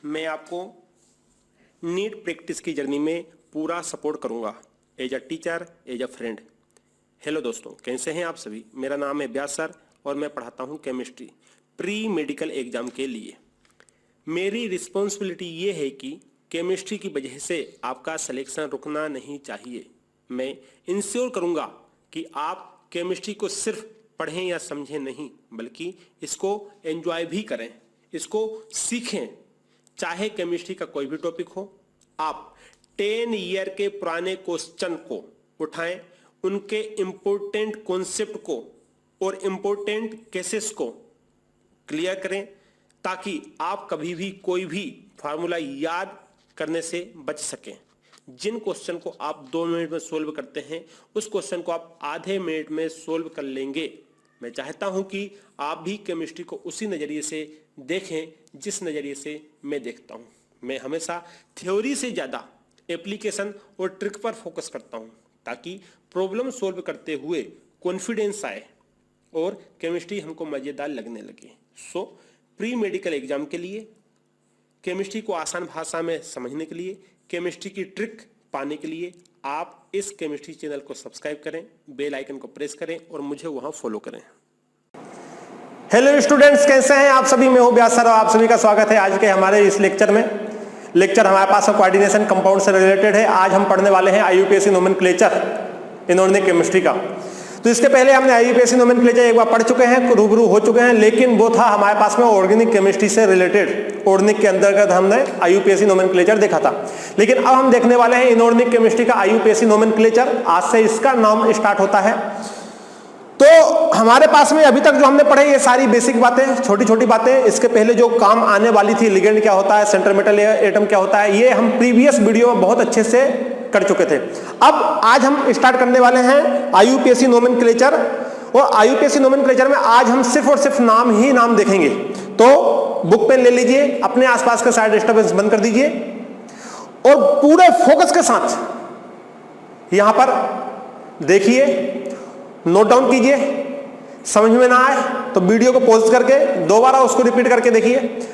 मैं आपको NEET practice की जर्नी में पूरा सपोर्ट करूंगा as a teacher, as a friend. Hello दोस्तों, कैसे हैं आप सभी। मेरा नाम है व्यास सर और मैं पढ़ाता हूं केमिस्ट्री प्री मेडिकल एग्जाम के लिए। मेरी रिस्पॉन्सिबिलिटी ये है कि केमिस्ट्री की वजह से आपका सिलेक्शन रुकना नहीं चाहिए। मैं इंश्योर करूंगा कि आप केमिस्ट्री को सिर्फ पढ़ें या समझें नहीं, बल्कि इसको एंजॉय भी करें, इसको सीखें। चाहे केमिस्ट्री का कोई भी टॉपिक हो, आप 10 ईयर के पुराने क्वेश्चन को उठाएं, उनके इंपॉर्टेंट कॉन्सेप्ट को और इंपॉर्टेंट केसेस को क्लियर करें, ताकि आप कभी भी कोई भी फार्मूला याद करने से बच सकें। जिन क्वेश्चन को आप 2 मिनट में सोल्व करते हैं, उस क्वेश्चन को आप आधे मिनट में सोल्व कर लेंगे। मैं चाहता हूं कि आप भी केमिस्ट्री को उसी नज़रिए से देखें जिस नज़रिए से मैं देखता हूं। मैं हमेशा थ्योरी से ज़्यादा एप्लीकेशन और ट्रिक पर फोकस करता हूं, ताकि प्रॉब्लम सोल्व करते हुए कॉन्फिडेंस आए और केमिस्ट्री हमको मज़ेदार लगने लगे। सो प्री मेडिकल एग्जाम के लिए, केमिस्ट्री को आसान भाषा में समझने के लिए, केमिस्ट्री की ट्रिक पाने के लिए आप इस केमिस्ट्री चैनल को सब्सक्राइब करें, बेल आइकन को प्रेस करें और मुझे वहां फॉलो करें। हेलो स्टूडेंट्स, कैसे हैं आप सभी। मैं हूं व्यास सर और आप सभी का स्वागत है आज के हमारे इस लेक्चर में। लेक्चर हमारे पास कोऑर्डिनेशन कंपाउंड से रिलेटेड है। आज हम पढ़ने वाले हैं आईयूपीएसी नोमेनक्लेचर इनऑर्गेनिक केमिस्ट्री का। तो इसके पहले हमने आईयूपीएसी नोमेनक्लेचर एक बार पढ़ चुके हैं, रूबरू हो चुके हैं, लेकिन वो था हमारे पास में ऑर्गेनिक केमिस्ट्री से रिलेटेड। ऑर्गेनिक के अंतर्गत हमने आईयूपीएसी नोमेनक्लेचर देखा था, लेकिन अब हम देखने वाले हैं इनऑर्गेनिक केमिस्ट्री का आईयूपीएसी नोमेनक्लेचर। आज से इसका नाम स्टार्ट होता है। तो हमारे पास में अभी तक जो हमने पढ़े ये सारी बेसिक बातें, छोटी छोटी बातें। इसके पहले जो काम आने वाली थी, लिगेंड क्या होता है, सेंट्रल मेटल एटम क्या होता है, ये हम प्रीवियस वीडियो में बहुत अच्छे से कर चुके थे। अब आज हम स्टार्ट करने वाले हैं आईयूपीएसी नोमेनक्लेचर, और आईयूपीएसी नोमेनक्लेचर में आज हम सिर्फ और सिर्फ नाम ही नाम देखेंगे। तो बुक पेन ले लीजिए, अपने आसपास का साइड डिस्टर्बेंस बंद कर दीजिए और पूरे फोकस के साथ यहां पर देखिए, नोट डाउन कीजिए। समझ में ना आए तो वीडियो को पॉज करके दोबारा उसको रिपीट करके देखिए।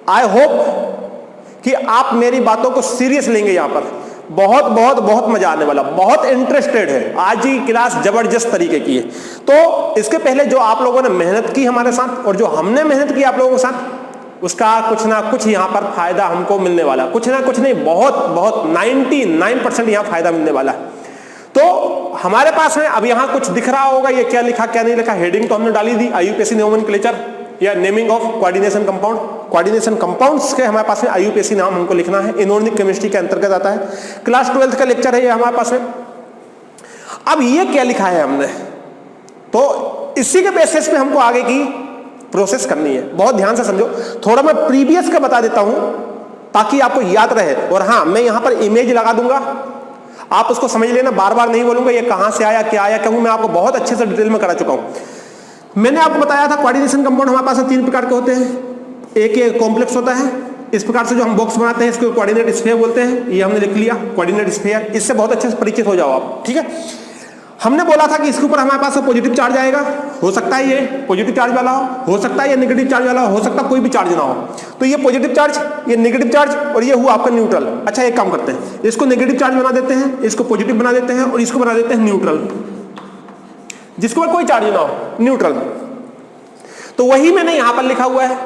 आई होप कि आप मेरी बातों को सीरियस लेंगे। यहां पर बहुत बहुत बहुत मजा आने वाला, बहुत इंटरेस्टेड है। आज की क्लास जबरदस्त तरीके की है। तो इसके पहले जो आप लोगों ने मेहनत की हमारे साथ और जो हमने मेहनत की आप लोगों के साथ, उसका कुछ ना कुछ यहां पर फायदा हमको मिलने वाला। कुछ ना कुछ नहीं, बहुत बहुत 99% यहां फायदा मिलने वाला है। तो हमारे पास में अब यहां कुछ दिख रहा होगा, ये क्या लिखा क्या नहीं लिखा। हेडिंग तो हमने डाली दी, आईयूपीएसी नोमेनक्लेचर या naming of coordination compound. Coordination compounds के हमारे पास में आईयूपीएसी नाम हमको लिखना है, इनऑर्गेनिक केमिस्ट्री के अंतर्गत आता है। क्लास 12th का लेक्चर है ये हमारे पास में। अब ये क्या लिखा है हमने, तो इसी के बेसिस पे हमको आगे की प्रोसेस करनी है। बहुत ध्यान से समझो। थोड़ा मैं प्रीवियस का बता देता हूं ताकि आपको याद रहे। और हाँ, मैं यहां पर इमेज लगा दूंगा, आप उसको समझ लेना। बार बार नहीं बोलूंगा ये कहां से आया क्या आया, क्योंकि मैं आपको बहुत अच्छे से डिटेल में करा चुका हूं। मैंने आपको बताया था कोऑर्डिनेशन कंपाउंड हमारे पास 3 प्रकार के होते हैं। एक ये कॉम्प्लेक्स होता है, इस प्रकार से जो हम बॉक्स बनाते हैं इसको कोऑर्डिनेट स्फीयर बोलते हैं। ये हमने लिख लिया कोऑर्डिनेट स्फीयर। इससे बहुत अच्छे से परिचित हो जाओ आप, ठीक है। हमने बोला था कि इसके ऊपर हमारे पास पॉजिटिव चार्ज आएगा। हो सकता है ये पॉजिटिव चार्ज वाला हो सकता है ये नेगेटिव चार्ज वाला हो सकता है कोई भी चार्ज ना हो। तो ये पॉजिटिव चार्ज, ये नेगेटिव चार्ज और ये हुआ आपका न्यूट्रल। अच्छा, एक काम करते हैं, इसको नेगेटिव चार्ज बना देते हैं, इसको पॉजिटिव बना देते हैं और इसको बना देते हैं न्यूट्रल, जिसके ऊपर कोई चार्ज ना हो, न्यूट्रल। तो वही मैंने यहां पर लिखा हुआ है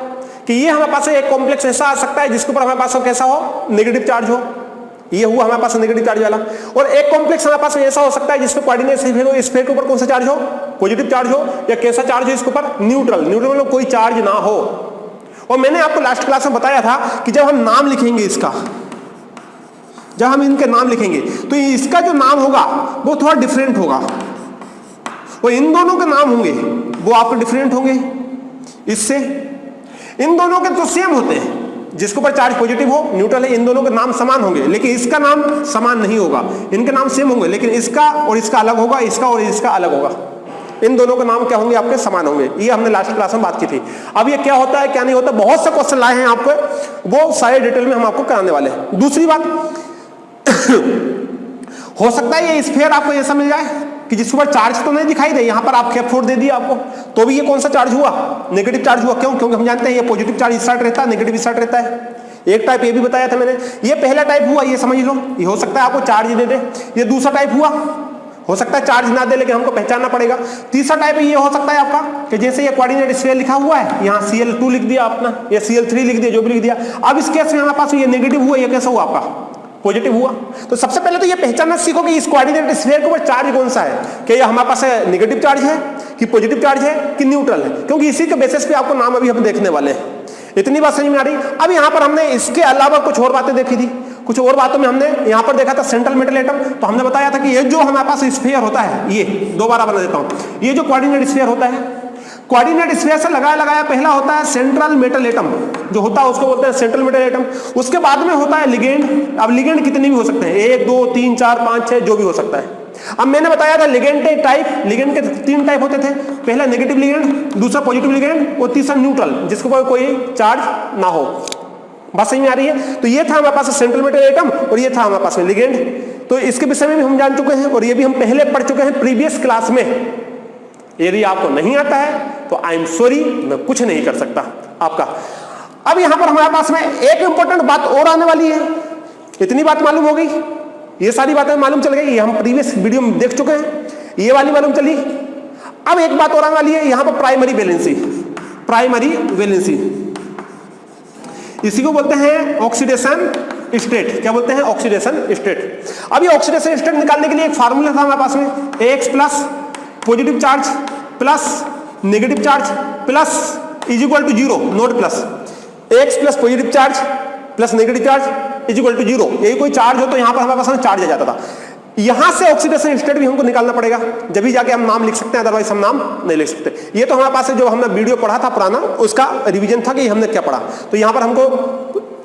कि ये हमारे पास एक कॉम्प्लेक्स ऐसा आ सकता है जिसके ऊपर हमारे पास कैसा हो, नेगेटिव चार्ज हो। ये हुआ हमारे पास नेगेटिव चार्ज वाला। और एक कॉम्प्लेक्स हमारे पास ऐसा हो सकता है जिसमें कोऑर्डिनेट स्फीयर हो, स्फीयर के ऊपर कौन सा चार्ज हो, पॉजिटिव चार्ज हो, या कैसा चार्ज हो इसके ऊपर, न्यूट्रल। न्यूट्रल मतलब कोई चार्ज ना हो। और मैंने आपको लास्ट क्लास में बताया था कि जब हम नाम लिखेंगे इसका, जब हम इनके नाम लिखेंगे तो इसका जो नाम होगा वो थोड़ा डिफरेंट होगा, और इन दोनों के नाम होंगे वो आपके डिफरेंट होंगे। इससे इन दोनों के तो सेम होते हैं, जिसके ऊपर चार्ज पॉजिटिव हो, न्यूट्रल है, इन दोनों के नाम समान होंगे, लेकिन इसका नाम समान नहीं होगा। इनके नाम सेम होंगे लेकिन इसका और इसका अलग होगा, इसका और इसका अलग होगा। इन दोनों के नाम क्या होंगे, आपके समान होंगे। ये हमने लास्ट क्लास में बात की थी। अब ये क्या होता है क्या नहीं होता, बहुत से क्वेश्चन लाए हैं आपको, वो सारे डिटेल में हम आपको कराने वाले हैं। दूसरी बात हो सकता है ये स्फीयर आपको ऐसा मिल जाए कि जिसके ऊपर चार्ज तो नहीं दिखाई दे, यहां पर आप F4 दे दिया आपको, तो भी ये कौन सा चार्ज हुआ, नेगेटिव चार्ज हुआ। क्यों? क्योंकि हम जानते हैं ये पॉजिटिव चार्ज इस साइड रहता है, नेगेटिव इस साइड रहता है। एक टाइप ये भी बताया था मैंने, ये पहला टाइप हुआ, ये समझ लो, ये हो सकता है आपको चार्ज दे दे। ये दूसरा टाइप हुआ, हो सकता है चार्ज ना दे लेकिन हमको पहचानना पड़ेगा। तीसरा टाइप ये हो सकता है आपका कि जैसे ये कोऑर्डिनेट स्फीयर लिखा हुआ है, यहाँ Cl2 लिख दिया अपना, या Cl3 लिख दिया, जो भी लिख दिया। अब इस केस में हमारे पास ये नेगेटिव हुआ, ये कैसा हुआ आपका पॉजिटिव हुआ। तो सबसे पहले तो ये पहचानना सीखो कि इस कोऑर्डिनेट स्फीयर के ऊपर चार्ज कौन सा है, कि ये हमारे पास नेगेटिव चार्ज है कि पॉजिटिव चार्ज है कि न्यूट्रल है, क्योंकि इसी के बेसिस पे आपको नाम अभी हम देखने वाले हैं। इतनी बात समझ में आ रही। अब यहाँ पर हमने इसके अलावा कुछ और बातें देखी थी। कुछ और बातों में हमने यहाँ पर देखा था सेंट्रल मेटल एटम। तो हमने बताया था कि ये जो हमारे पास स्फीयर होता है, ये दोबारा बना देता हूँ, ये जो कोऑर्डिनेट स्फीयर होता है, कोऑर्डिनेट स्फीयर से लगाया पहला होता है सेंट्रल मेटल एटम, जो होता है उसको बोलते हैं सेंट्रल मेटल एटम। उसके बाद में होता है लिगेंड। अब लिगेंड कितने भी हो सकते हैं, 1 2 3 4 5 6 जो भी हो सकता है। अब मैंने बताया था लिगेंड टाइप, लिगेंड के 3 टाइप होते थे, पहला नेगेटिव लिगेंड, दूसरा पॉजिटिव लिगेंड और तीसरा न्यूट्रल, जिसको कोई चार्ज ना हो। बात सही में आ रही है। तो ये था हमारे पास सेंट्रल मेटल एटम और ये था हमारे पास में लिगेंड। तो इसके विषय में भी हम जान चुके हैं और ये भी हम पहले पढ़ चुके हैं प्रीवियस क्लास में। यदि आपको नहीं आता है तो आई एम सॉरी, मैं कुछ नहीं कर सकता आपका। अब यहां पर हमारे पास में एक इंपॉर्टेंट बात और आने वाली है। इतनी बात मालूम हो गई, ये सारी बातें मालूम चल गई, ये हम प्रीवियस वीडियो में देख चुके हैं, ये वाली मालूम चली। अब एक बात और आने वाली है, यहां पर प्राइमरी वैलेंसी। प्राइमरी वैलेंसी इसी को बोलते हैं ऑक्सीडेशन स्टेट। क्या बोलते हैं? Oxidation state. अब ये ऑक्सीडेशन स्टेट निकालने के लिए एक फार्मूला था हमारे पास में, Ax plus positive charge plus negative charge plus is equal to 0, note plus. Ax plus positive charge plus negative charge is equal to 0। यही कोई चार्ज हो तो यहां पर हमारे पास चार्ज आ जाता था। यहां से ऑक्सीडेशन स्टेट भी हमको निकालना पड़ेगा, जब भी जाके हम नाम लिख सकते हैं, अदरवाइज हम नाम नहीं लिख सकते। ये तो हमारे पास जो हमने वीडियो पढ़ा था पुराना, उसका रिवीजन था कि हमने क्या पढ़ा। तो यहां पर हमको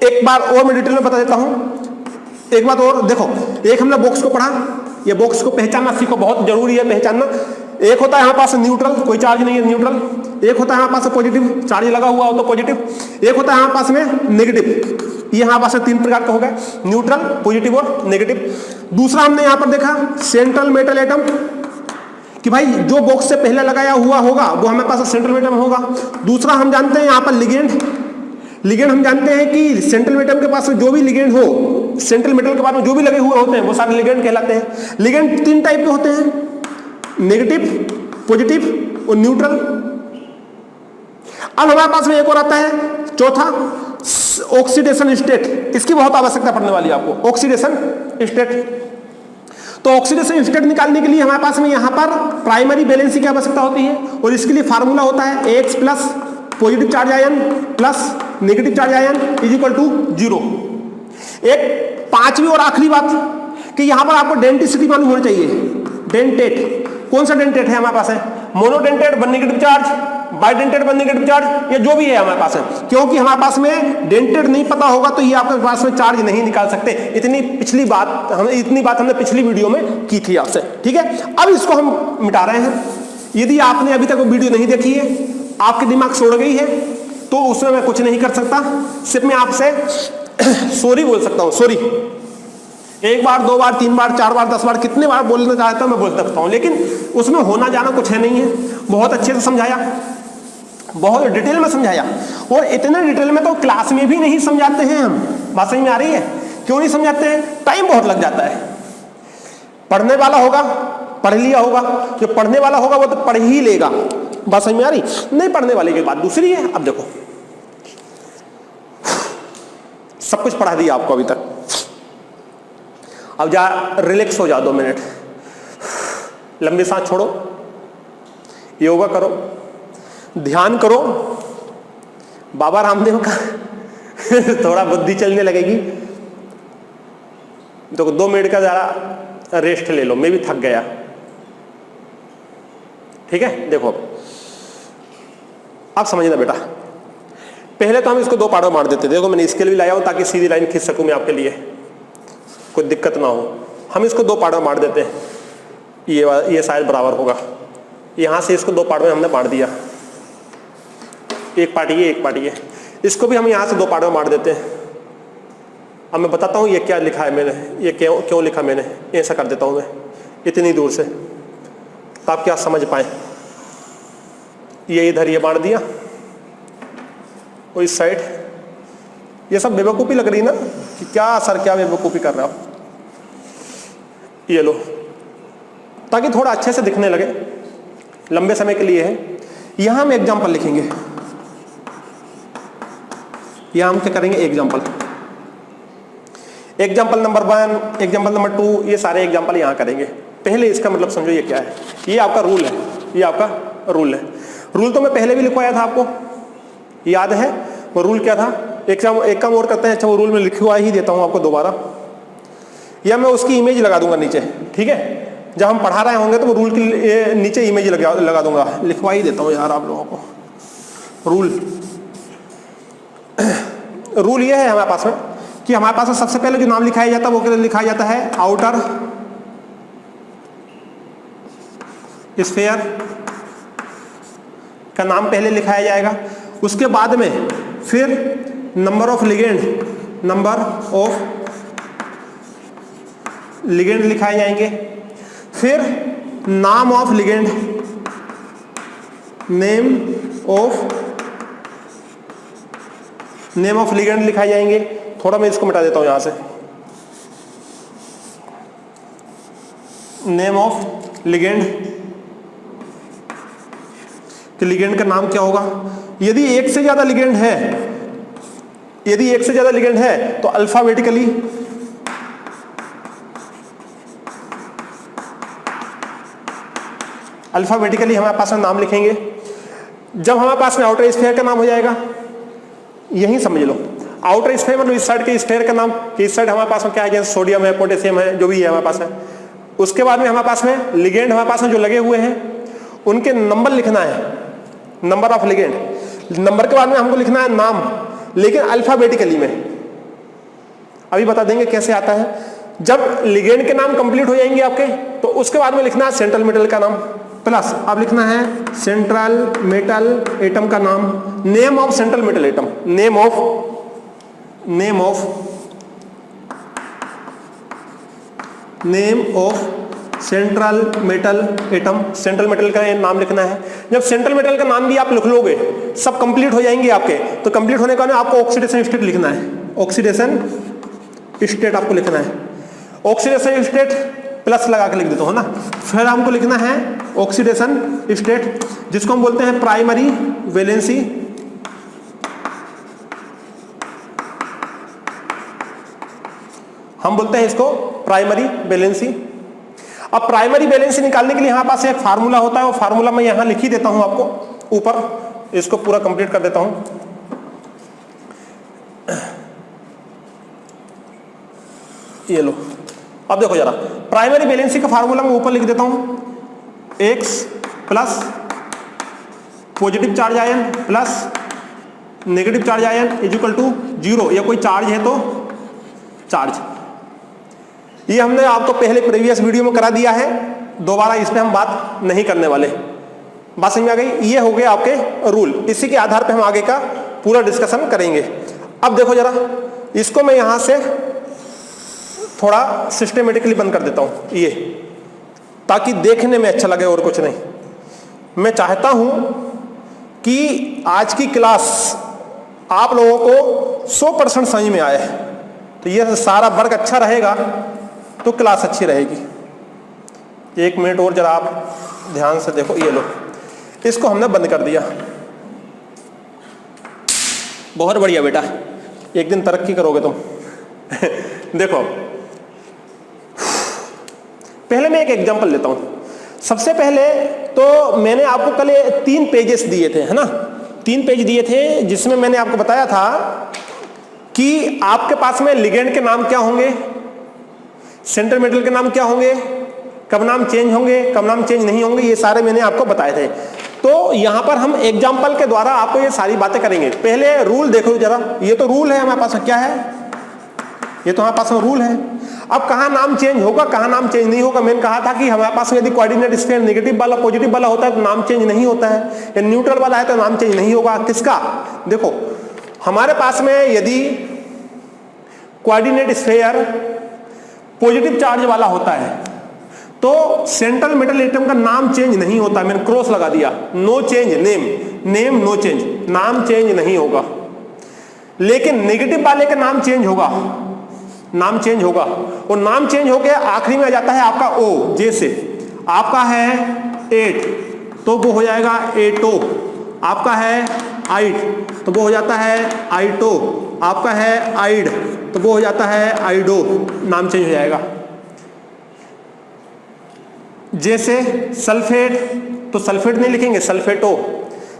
एक बार और मैं डिटेल में बता देता हूं। एक बात और देखो, एक हमने बॉक्स को पढ़ा, ये बॉक्स को पहचानना सीखो, बहुत जरूरी है पहचानना। एक होता है हमारे पास न्यूट्रल, कोई चार्ज नहीं है न्यूट्रल। एक होता है हमारे पास पॉजिटिव, चार्ज लगा हुआ हो तो पॉजिटिव। एक होता है हमारे पास में नेगेटिव। ये हमारे पास 3 प्रकार का हो गया, न्यूट्रल, पॉजिटिव और नेगेटिव। दूसरा हमने यहां पर देखा सेंट्रल मेटल एटम, कि भाई जो बॉक्स से पहले लगाया हुआ होगा वो हमारे पास सेंट्रल मेटल होगा। दूसरा हम जानते हैं यहां पर लिगेंड। लिगेंड हम जानते हैं कि सेंट्रल मेटल के पास जो भी लिगेंड हो, सेंट्रल मेटल के पास में जो भी लगे हुए होते हैं वो सारे लिगेंड कहलाते हैं। लिगेंड 3 टाइप के होते हैं, नेगेटिव, पॉजिटिव और न्यूट्रल। अब हमारे पास में एक और आता है चौथा, ऑक्सीडेशन स्टेट। इसकी बहुत आवश्यकता पड़ने वाली है आपको, ऑक्सीडेशन स्टेट। तो ऑक्सीडेशन स्टेट निकालने के लिए हमारे पास में यहां पर प्राइमरी वैलेंसी की आवश्यकता होती है और इसके लिए फार्मूला होता है Ax plus positive charge ion plus negative charge ion is equal to 0। एक पांचवी और आखिरी बात कि यहां पर आपको डेंटिसिटी मालूम होनी चाहिए। डेंटेट, कौन सा डेंटेट है हमारे पास है? Monodentate one negative charge, bidentate one negative charge, या जो भी है हमारे पास है। क्योंकि हमारे पास में डेंटेट नहीं पता होगा तो ये आपके पास में चार्ज नहीं निकाल सकते। इतनी बात हमने पिछली वीडियो में की थी आपसे, ठीक है। अब इसको हम मिटा रहे हैं। यदि आपने अभी तक वो वीडियो नहीं देखी है, आपके दिमाग सो गई है, तो उसमें मैं कुछ नहीं कर सकता, सिर्फ मैं आपसे सॉरी बोल सकता हूं। सॉरी 1 बार 2 बार 3 बार 4 बार 10 बार कितने बार बोलना चाहता हूं मैं बोल सकता हूं, लेकिन उसमें होना जाना कुछ है नहीं है। बहुत अच्छे से समझाया, बहुत डिटेल में समझाया, और इतने डिटेल में तो क्लास में भी नहीं समझाते हैं हम। बात समझ में आ रही है? क्यों नहीं समझाते हैं? टाइम बहुत लग जाता है। पढ़ने वाला होगा पढ़ लिया होगा, जो पढ़ने वाला होगा वो तो पढ़ ही लेगा। बात समझ में आ रही? नहीं पढ़ने वाले की बात दूसरी है। अब देखो, सब कुछ पढ़ा दिया आपको अभी तक। अब जा रिलैक्स हो जा 2 मिनट, लंबी सांस छोड़ो, योगा करो, ध्यान करो, बाबा रामदेव का थोड़ा बुद्धि चलने लगेगी। तो 2 मिनट का जरा रेस्ट ले लो, मैं भी थक गया, ठीक है। देखो अब समझना बेटा, पहले तो हम इसको 2 पार्टों में बांट देते। देखो मैंने इसके लिए लाया हूं ताकि सीधी लाइन खींच सकूं मैं आपके लिए, कोई दिक्कत ना हो। हम इसको 2 पार्टों में बांट देते हैं, ये शायद बराबर होगा। यहां से इसको 2 पार्ट में हमने बांट दिया, एक पार्ट ये एक पार्ट ये। इसको भी हम यहां से 2 पार्टों में बांट देते हैं। अब मैं बताता हूं ये क्या लिखा है मैंने, ये क्यों लिखा मैंने, ऐसा कर देता हूं मैं इतनी दूर से, तो आप क्या समझ पाए। ये इधर ये बांट दिया और इस साइड ये सब बेवकूफ़ी लग रही ना कि क्या सर क्या बेवकूफ़ी कर रहे हो, ये लो, ताकि थोड़ा अच्छे से दिखने लगे, लंबे समय के लिए है। यहां हम एग्जाम्पल लिखेंगे, यहां हम क्या करेंगे, एग्जाम्पल नंबर 1, एग्जाम्पल नंबर 2, ये सारे एग्जाम्पल यहां करेंगे। पहले इसका मतलब समझो ये क्या है, ये आपका रूल है, ये आपका रूल है। रूल तो मैं पहले भी लिखवाया था, आपको याद है वो रूल क्या था। एक काम और करते हैं, अच्छा वो रूल में लिखवा ही देता हूं आपको दोबारा, या मैं उसकी इमेज लगा दूंगा नीचे, ठीक है। जब हम पढ़ा रहे होंगे तो वो रूल की नीचे इमेज लगा दूंगा, लिखवा ही देता हूं यार आप लोगों को। रूल ये है हमारे पास में कि हमारे पास में सबसे पहले जो नाम लिखाया जाता है वो क्या लिखाया जाता है, आउटर स्फीयर का नाम पहले लिखाया जाएगा। उसके बाद में फिर नंबर ऑफ लिगेंड लिखाए जाएंगे, फिर नाम of ligand, name of ligand लिखाए जाएंगे। थोड़ा मैं इसको मिटा देता हूं यहां से, नेम ऑफ लिगेंड, कि लिगेंड का नाम क्या होगा। यदि एक से ज्यादा लिगेंड है, तो अल्फाबेटिकली हमारे पास में नाम लिखेंगे। जब हमारे पास में आउटर स्फीयर का नाम हो जाएगा, यही समझ लो, आउटर स्फीयर मतलब इस साइड के स्फीयर का नाम, कि इस साइड हमारे पास में क्या है, जैसे सोडियम है, पोटेशियम है, जो भी है हमारे पास है। उसके बाद में हमारे पास में लिगेंड हमारे पास में जो लगे हुए हैं उनके नंबर लिखना है, नंबर ऑफ लिगेंड। नंबर के बाद में हमको लिखना है नाम, लेकिन अल्फाबेटिकली में। अभी बता देंगे कैसे आता है। जब लिगेंड के नाम कंप्लीट हो जाएंगे आपके, तो उसके बाद में लिखना है सेंट्रल मेटल का नाम, प्लस अब लिखना है सेंट्रल मेटल एटम का नाम, name of central metal atom, name of central metal atom, central metal का नाम लिखना है। जब सेंट्रल मेटल का नाम भी आप लिख लोगे, सब कंप्लीट हो जाएंगे आपके, तो कंप्लीट होने के बाद आपको ऑक्सीडेशन स्टेट लिखना है, ऑक्सीडेशन स्टेट आपको लिखना है। ऑक्सीडेशन स्टेट प्लस लगा के लिख देता हूं ना। फिर हमको लिखना है ऑक्सीडेशन स्टेट, जिसको हम बोलते हैं प्राइमरी वैलेंसी, हम बोलते हैं इसको प्राइमरी वैलेंसी। अब प्राइमरी वैलेंसी निकालने के लिए हमारे पास एक फार्मूला होता है, वो फार्मूला मैं यहां लिख ही देता हूं आपको ऊपर, इसको पूरा कंप्लीट कर देता हूं। ये लो, अब देखो जरा, प्राइमरी वैलेंसी का फार्मूला मैं ऊपर लिख देता हूं, X plus positive charge ion plus negative charge ion is equal to 0, या कोई चार्ज है तो चार्ज। ये हमने आपको पहले प्रीवियस वीडियो में करा दिया है, दोबारा इस पे हम बात नहीं करने वाले। बात समझ में आ गई। ये हो गए आपके रूल, इसी के आधार पे हम आगे का पूरा डिस्कशन करेंगे। अब देखो जरा, इसको मैं यहां से थोड़ा सिस्टमेटिकली बंद कर देता हूं, ये ताकि देखने में अच्छा लगे और कुछ नहीं। मैं चाहता हूं कि आज की क्लास आप लोगों को 100% समझ में आए, तो ये सारा वर्ग अच्छा रहेगा तो क्लास अच्छी रहेगी। 1 मिनट और जरा आप ध्यान से देखो, ये लो, इसको हमने बंद कर दिया। बहुत बढ़िया बेटा, एक दिन तरक्की करोगे तुम। देखो, पहले मैं एक एग्जांपल लेता हूं। सबसे पहले तो मैंने आपको कल 3 पेजेस दिए थे, है ना, 3 पेज दिए थे, जिसमें मैंने आपको बताया था कि आपके पास में लिगेंड के नाम क्या होंगे, सेंट्रल मेटल के नाम क्या होंगे, कब नाम चेंज होंगे, कब नाम चेंज नहीं होंगे, ये सारे मैंने आपको बताए थे। तो यहां पर हम एग्जांपल के द्वारा आपको ये सारी बातें करेंगे। पहले रूल देखो जरा, ये तो रूल है हमारे पास, क्या है, ये तो हमारे पास में रूल है। अब कहां नाम चेंज होगा, कहां नाम चेंज नहीं होगा। मैंने कहा था कि हमारे पास यदि कोऑर्डिनेट स्फीयर नेगेटिव वाला पॉजिटिव वाला होता है तो नाम चेंज नहीं होता है, या न्यूट्रल वाला है तो नाम चेंज नहीं होगा। किसका, देखो हमारे पास में यदि कोऑर्डिनेट स्फीयर पॉजिटिव चार्ज वाला होता है तो सेंट्रल मेटल एटम का नाम चेंज नहीं होता। मैंने क्रॉस लगा दिया, no change name, no change, नाम चेंज नहीं होगा। लेकिन नेगेटिव वाले का नाम चेंज होगा, नाम चेंज होगा, और नाम चेंज होकर आखिरी में आ जाता है आपका ओ। जैसे आपका है 8 तो वो हो जाएगा एटो, आपका है 8 तो वो हो जाता है आइटो, आपका है आइड तो वो हो जाता है आइडो, नाम चेंज हो जाएगा। जैसे सल्फेट तो सल्फेट नहीं लिखेंगे सल्फेटो,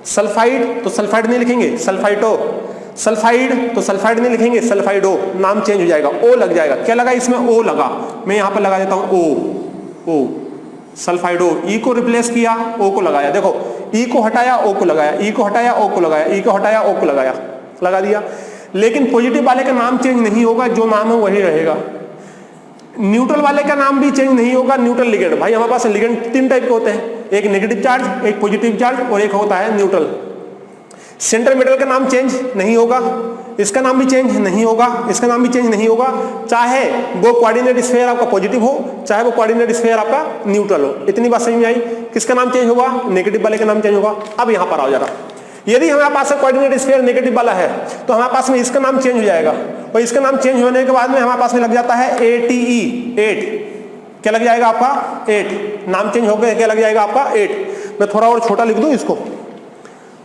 सल्फाइड तो सल्फाइड नहीं लिखेंगे सल्फाइटो, सल्फाइड तो सल्फाइड नहीं लिखेंगे सल्फाइडो, नाम चेंज हो जाएगा, ओ लग जाएगा। क्या लगा इसमें? ओ लगा। मैं यहां पर लगा देता हूं ओ सल्फाइडो। ई को रिप्लेस किया, ओ को लगाया। देखो ई को हटाया, ओ को लगाया, ई को हटाया, ओ को लगाया, ई को हटाया, ओ को लगाया, लगा दिया। लेकिन पॉजिटिव वाले का नाम चेंज नहीं होगा, जो नाम है वही रहेगा। न्यूट्रल वाले का नाम भी चेंज नहीं होगा, न्यूट्रल लिगेंड। भाई हमारे पास लिगेंड 3 टाइप के होते हैं, एक नेगेटिव चार्ज, एक पॉजिटिव चार्ज और एक होता है न्यूट्रल। सेंट्रल मेटल का नाम चेंज नहीं होगा, इसका नाम भी चेंज नहीं होगा, इसका नाम भी चेंज नहीं होगा, चाहे वो कोऑर्डिनेट स्फीयर आपका पॉजिटिव हो, चाहे वो कोऑर्डिनेट स्फीयर आपका न्यूट्रल हो। इतनी बात समझ में आई? किसका नाम चेंज होगा? नेगेटिव वाले का नाम चेंज होगा। अब यहां पर आओ जरा, यदि हमारे पास कोऑर्डिनेट स्फीयर नेगेटिव वाला है तो हमारे पास में इसका नाम चेंज हो जाएगा, और इसका नाम चेंज होने के बाद में हमारे पास में लग जाता है ATE 8। क्या लग जाएगा आपका? 8। नाम चेंज होकर क्या लग जाएगा आपका? 8। मैं थोड़ा और छोटा लिख दूं इसको,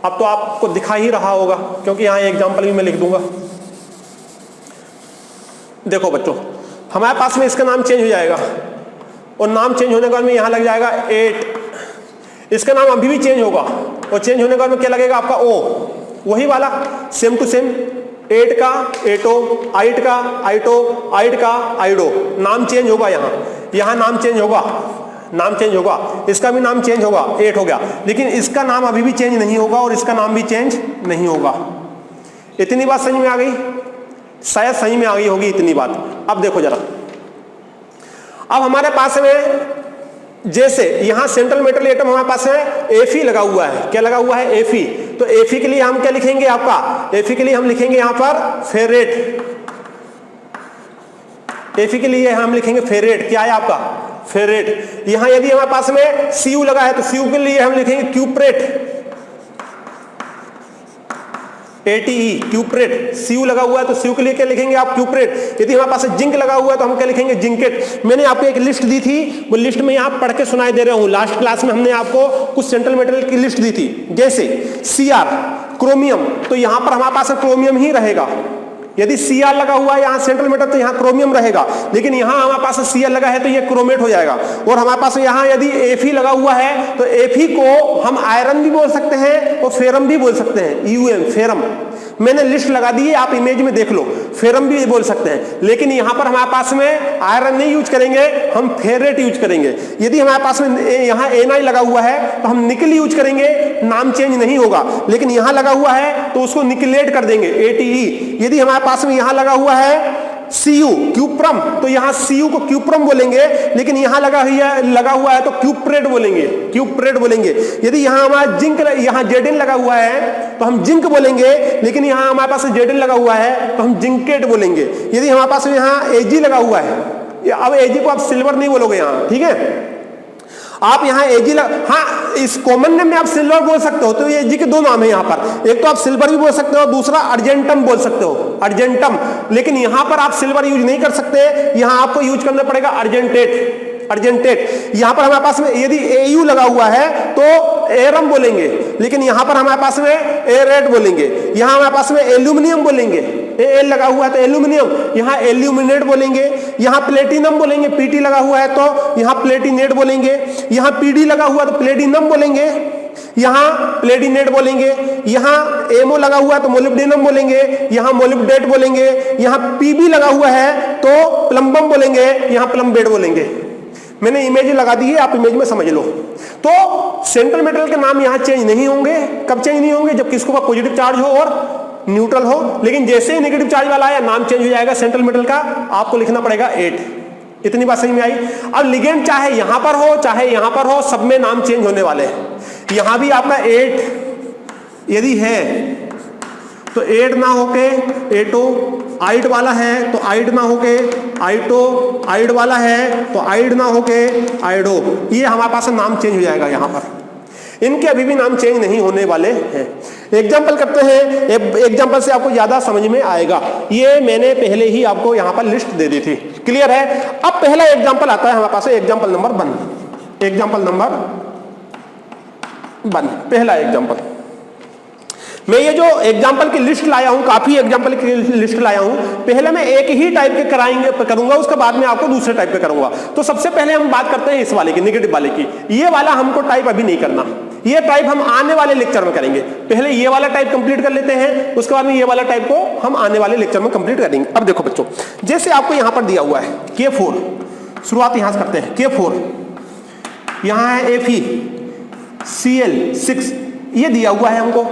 अब तो आपको दिखा ही रहा होगा क्योंकि यहां एग्जांपल भी मैं लिख दूंगा। देखो बच्चों, हमारे पास में इसका नाम चेंज हो जाएगा, और नाम चेंज होने के बाद में यहां लग जाएगा 8। इसका नाम अभी भी चेंज होगा, और चेंज होने के बाद में क्या लगेगा आपका? ओ, वही वाला सेम टू सेम। 8 का एटो, 8 का आइटो, 8 का आइडो, नाम चेंज होगा। यहां नाम चेंज होगा, नाम चेंज होगा, इसका भी नाम चेंज होगा, 8 हो गया, लेकिन इसका नाम अभी भी चेंज नहीं होगा और इसका नाम भी चेंज नहीं होगा। इतनी बात समझ में आ गई? शायद समझ में आ गई होगी इतनी बात। अब देखो जरा, अब हमारे पास में जैसे यहां सेंट्रल मेटल एटम हमारे पास है Fe लगा हुआ है। क्या लगा हुआ है? Fe। तो Fe के लिए हम क्या लिखेंगे आपका? Fe के लिए हम लिखेंगे यहां पर फेरेट। Fe के लिए हम लिखेंगे फेरेट। क्या है आपका? फेरेट। यहां यदि हमारे पास में Cu लगा है तो Cu के लिए हम लिखेंगे क्यूप्रेट, ATE क्यूप्रेट। Cu लगा हुआ है तो Cu के लिए क्या लिखेंगे आप? क्यूप्रेट। यदि हमारे पास जिंक लगा हुआ है तो हम क्या लिखेंगे? जिंकेट। मैंने आपको एक लिस्ट दी थी, वो लिस्ट में यहां पढ़ के सुनाई दे रहा हूं। लास्ट क्लास में हमने आपको कुछ सेंट्रल मेटल की लिस्ट दी थी, जैसे Cr क्रोमियम, तो यहां पर हमारे पास क्रोमियम ही रहेगा। यदि Cr लगा हुआ है यहां सेंट्रल मेटल तो यहां क्रोमियम रहेगा, लेकिन यहां हमारे पास Cr लगा है तो ये क्रोमेट हो जाएगा। और हमारे पास यहां यदि Fe लगा हुआ है तो Fe को हम आयरन भी बोल सकते हैं और फेरम भी बोल सकते हैं, UM फेरम। मैंने लिस्ट लगा दी है, आप इमेज में देख लो, फेरम भी बोल सकते हैं, लेकिन यहां पर हमारे पास में आयरन नहीं यूज करेंगे, हम फेरेट यूज करेंगे। यदि हमारे पास में यहां Na लगा हुआ है तो हम निकल यूज करेंगे, नाम चेंज नहीं होगा, लेकिन यहां लगा हुआ है तो उसको निकलेट कर देंगे, ATE। यदि हमारे पास में यहां लगा हुआ है Cu क्यूप्रम, तो यहां Cu को क्यूप्रम बोलेंगे, लेकिन यहां लगा हुआ है तो क्यूप्रेट बोलेंगे, क्यूप्रेट बोलेंगे। यदि यहां हमारा जिंक, यहां Zn लगा हुआ है तो हम जिंक बोलेंगे, लेकिन यहां हमारे पास Zn लगा हुआ है तो हम जिंकेट बोलेंगे। यदि हमारे पास यहां Ag लगा हुआ है, अब Ag को आप सिल्वर नहीं बोलोगे यहां, ठीक है? आप यहाँ Ag हाँ, इस कॉमन नेम में आप सिल्वर बोल सकते हो, तो ये Ag के 2 नाम है यहाँ पर। एक तो आप सिल्वर भी बोल सकते हो, दूसरा अर्जेंटम बोल सकते हो, अर्जेंटम। लेकिन यहाँ पर आप सिल्वर यूज नहीं कर सकते, यहाँ आपको यूज करना पड़ेगा अर्जेंटेट, अर्जेंटेट। यहाँ पर हमारे पास में यदि Au लगा हुआ है तो एरम बोलेंगे, लेकिन यहाँ पर हमारे पास में एरेट बोलेंगे। यहाँ हमारे पास में एल्यूमिनियम बोलेंगे, Al लगा हुआ है तो एल्यूमिनियम, यहाँ एल्यूमिनेट बोलेंगे। यहाँ प्लेटिनम बोलेंगे, Pt लगा हुआ है तो यहाँ प्लेटिनेट बोलेंगे। यहाँ Pd लगा हुआ है तो प्लेटिनम बोलेंगे, यहाँ प्लेटिनेट बोलेंगे। यहाँ एमओ लगा हुआ है तो मोलिब्डेनम बोलेंगे, यहाँ मोलिब्डेट बोलेंगे। यहाँ Pb लगा हुआ है तो प्लम्बम बोलेंगे, यहाँ प्लम्बेट बोलेंगे। मैंने इमेज लगा दी है, आप इमेज में समझ लो। तो सेंट्रल मेटल के नाम यहां चेंज नहीं होंगे। कब चेंज नहीं होंगे? जब किसको पॉजिटिव चार्ज हो और न्यूट्रल हो। लेकिन जैसे ही नेगेटिव चार्ज वाला आया, नाम चेंज हो जाएगा सेंट्रल मेटल का, आपको लिखना पड़ेगा 8। इतनी बात समझ में आई? अब लिगेंड चाहे यहां पर हो चाहे यहां पर हो, सब में नाम चेंज होने वाले हैं। यहां भी आपका 8 यदि है तो 8 ना होके एटो, आइड वाला है तो आइड ना होके आइटो, आइड वाला है तो आइड ना होके आइडो। ये हमारे पास नाम चेंज हो जाएगा यहां पर। इनके अभी भी नाम चेंज नहीं होने वाले हैं। एग्जाम्पल करते हैं, एग्जाम्पल से आपको ज्यादा समझ में आएगा। ये मैंने पहले ही आपको यहां पर लिस्ट दे दी थी, क्लियर है। अब पहला एग्जाम्पल आता है हमारे पास, एग्जाम्पल नंबर 1, एग्जाम्पल नंबर 1, पहला एग्जाम्पल। मैं ये जो एग्जाम्पल की लिस्ट लाया हूं, काफी एग्जाम्पल की लिस्ट लाया हूं, पहले मैं एक ही टाइप के करूंगा, उसके बाद में आपको दूसरे टाइप के करूंगा। तो सबसे पहले हम बात करते हैं इस वाले की, नेगेटिव वाले की। ये वाला हमको टाइप अभी नहीं करना, ये टाइप हम आने वाले लेक्चर में करेंगे। पहले ये वाला टाइप कंप्लीट कर लेते हैं, उसके बाद में ये वाला टाइप को हम आने वाले लेक्चर में कंप्लीट करेंगे। अब देखो बच्चों, जैसे आपको यहां पर दिया हुआ है K4, शुरुआत यहां से करते हैं। K4, यहां है FeCl6, ये दिया हुआ है हमको।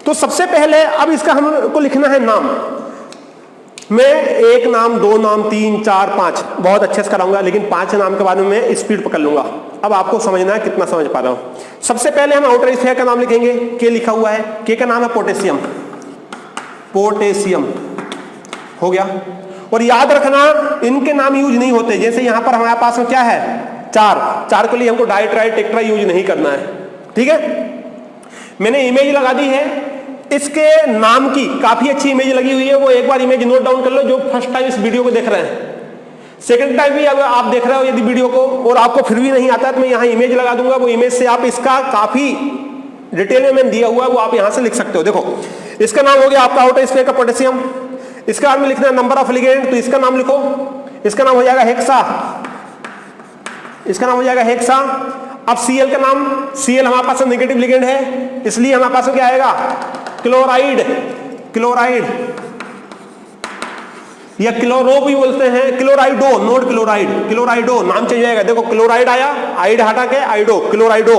तो सबसे पहले अब इसका हमको लिखना है नाम। मैं 1 नाम, 2 नाम, 3, 4, 5 बहुत अच्छे से कराऊंगा, लेकिन 5 नाम के बारे में मैं स्पीड पकड़ लूंगा। अब आपको समझना है कितना समझ पा रहा हूं। सबसे पहले हम आउटर स्फीयर का नाम लिखेंगे। के लिखा हुआ है, के का नाम है पोटेशियम, पोटेशियम हो गया। और याद रखना इनके नाम यूज नहीं होते, जैसे यहां पर हमारे पास में क्या है 4 के लिए हमको डाई ट्राई टेट्रा यूज नहीं करना है, ठीक है। मैंने इमेज लगा दी है इसके नाम की, काफी अच्छी इमेज लगी हुई है, वो एक बार इमेज नोट डाउन कर लो जो फर्स्ट टाइम इस वीडियो को देख रहे हैं। सेकंड टाइम भी अगर आप देख रहे हो यदि वीडियो को और आपको फिर भी नहीं आता है तो मैं यहाँ इमेज लगा दूंगा, वो इमेज से आप इसका काफी डिटेल में मैंने दिया हुआ है, वो आप यहां से लिख सकते हो। देखो इसका नाम हो गया आपका आउटर स्फीयर का पोटेशियम। इसका बाद में लिखना है नंबर ऑफ लिगेंड, तो इसका नाम लिखो, इसका नाम हो जाएगा हेक्सा, इसका नाम हो जाएगा हेक्सा। अब Cl का नाम, Cl हमारे पास नेगेटिव लिगेंड है, इसलिए हमारे पास क्या आएगा क्लोराइड, क्लोराइड या क्लोरो भी बोलते हैं, क्लोराइडो, नोट क्लोराइड, क्लोराइडो नाम चेंज हो जाएगा। देखो क्लोराइड आया, आइड हटा के आइडो, क्लोराइडो।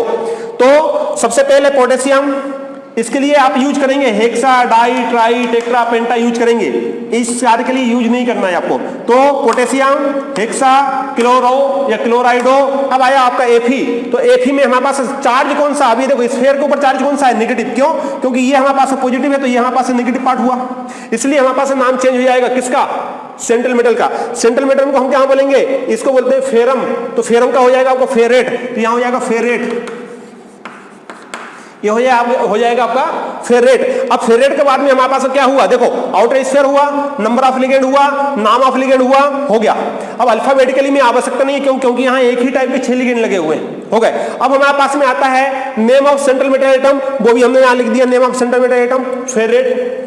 तो सबसे पहले पोटेशियम, इसके लिए आप यूज करेंगे हेक्सा, डाई, ट्राई, टेट्रा, पेंटा यूज करेंगे, इस सारे के लिए यूज नहीं करना है आपको। तो पोटेशियम, हेक्सा, क्लोरो या क्लोराइडो। अब आया आपका Fe, तो Fe में हमारे पास चार्ज कौन सा, अभी देखो स्फीयर के ऊपर चार्ज कौन सा है, नेगेटिव। क्यों? क्योंकि ये हमारे पास पॉजिटिव है, तो ये हमारे पास नेगेटिव पार्ट हुआ, इसलिए हमारे पास नाम चेंज हो जाएगा किसका, सेंट्रल मेटल का। सेंट्रल मेटल को हम क्या बोलेंगे, इसको बोलते हैं फेरम, तो फेरम का हो जाएगा आपको फेरेट, तो यहां हो जाएगा फेरेट, ये हो जाएगा आपका फेरेट। अब फेरेट के बाद में हमारे पास क्या हुआ, देखो आउटर स्फीयर हुआ, नंबर ऑफ लिगेंड हुआ, नाम ऑफ लिगेंड हुआ, हो गया। अब अल्फाबेटिकली में आवश्यकता नहीं है, क्यों? क्योंकि यहाँ एक ही टाइप के 6 लिगेंड लगे हुए हैं, हो गए। अब हमारे पास में आता है name of central metal atom, वो भी हमने यहाँ लिख दिया, name of central metal atom ferrate,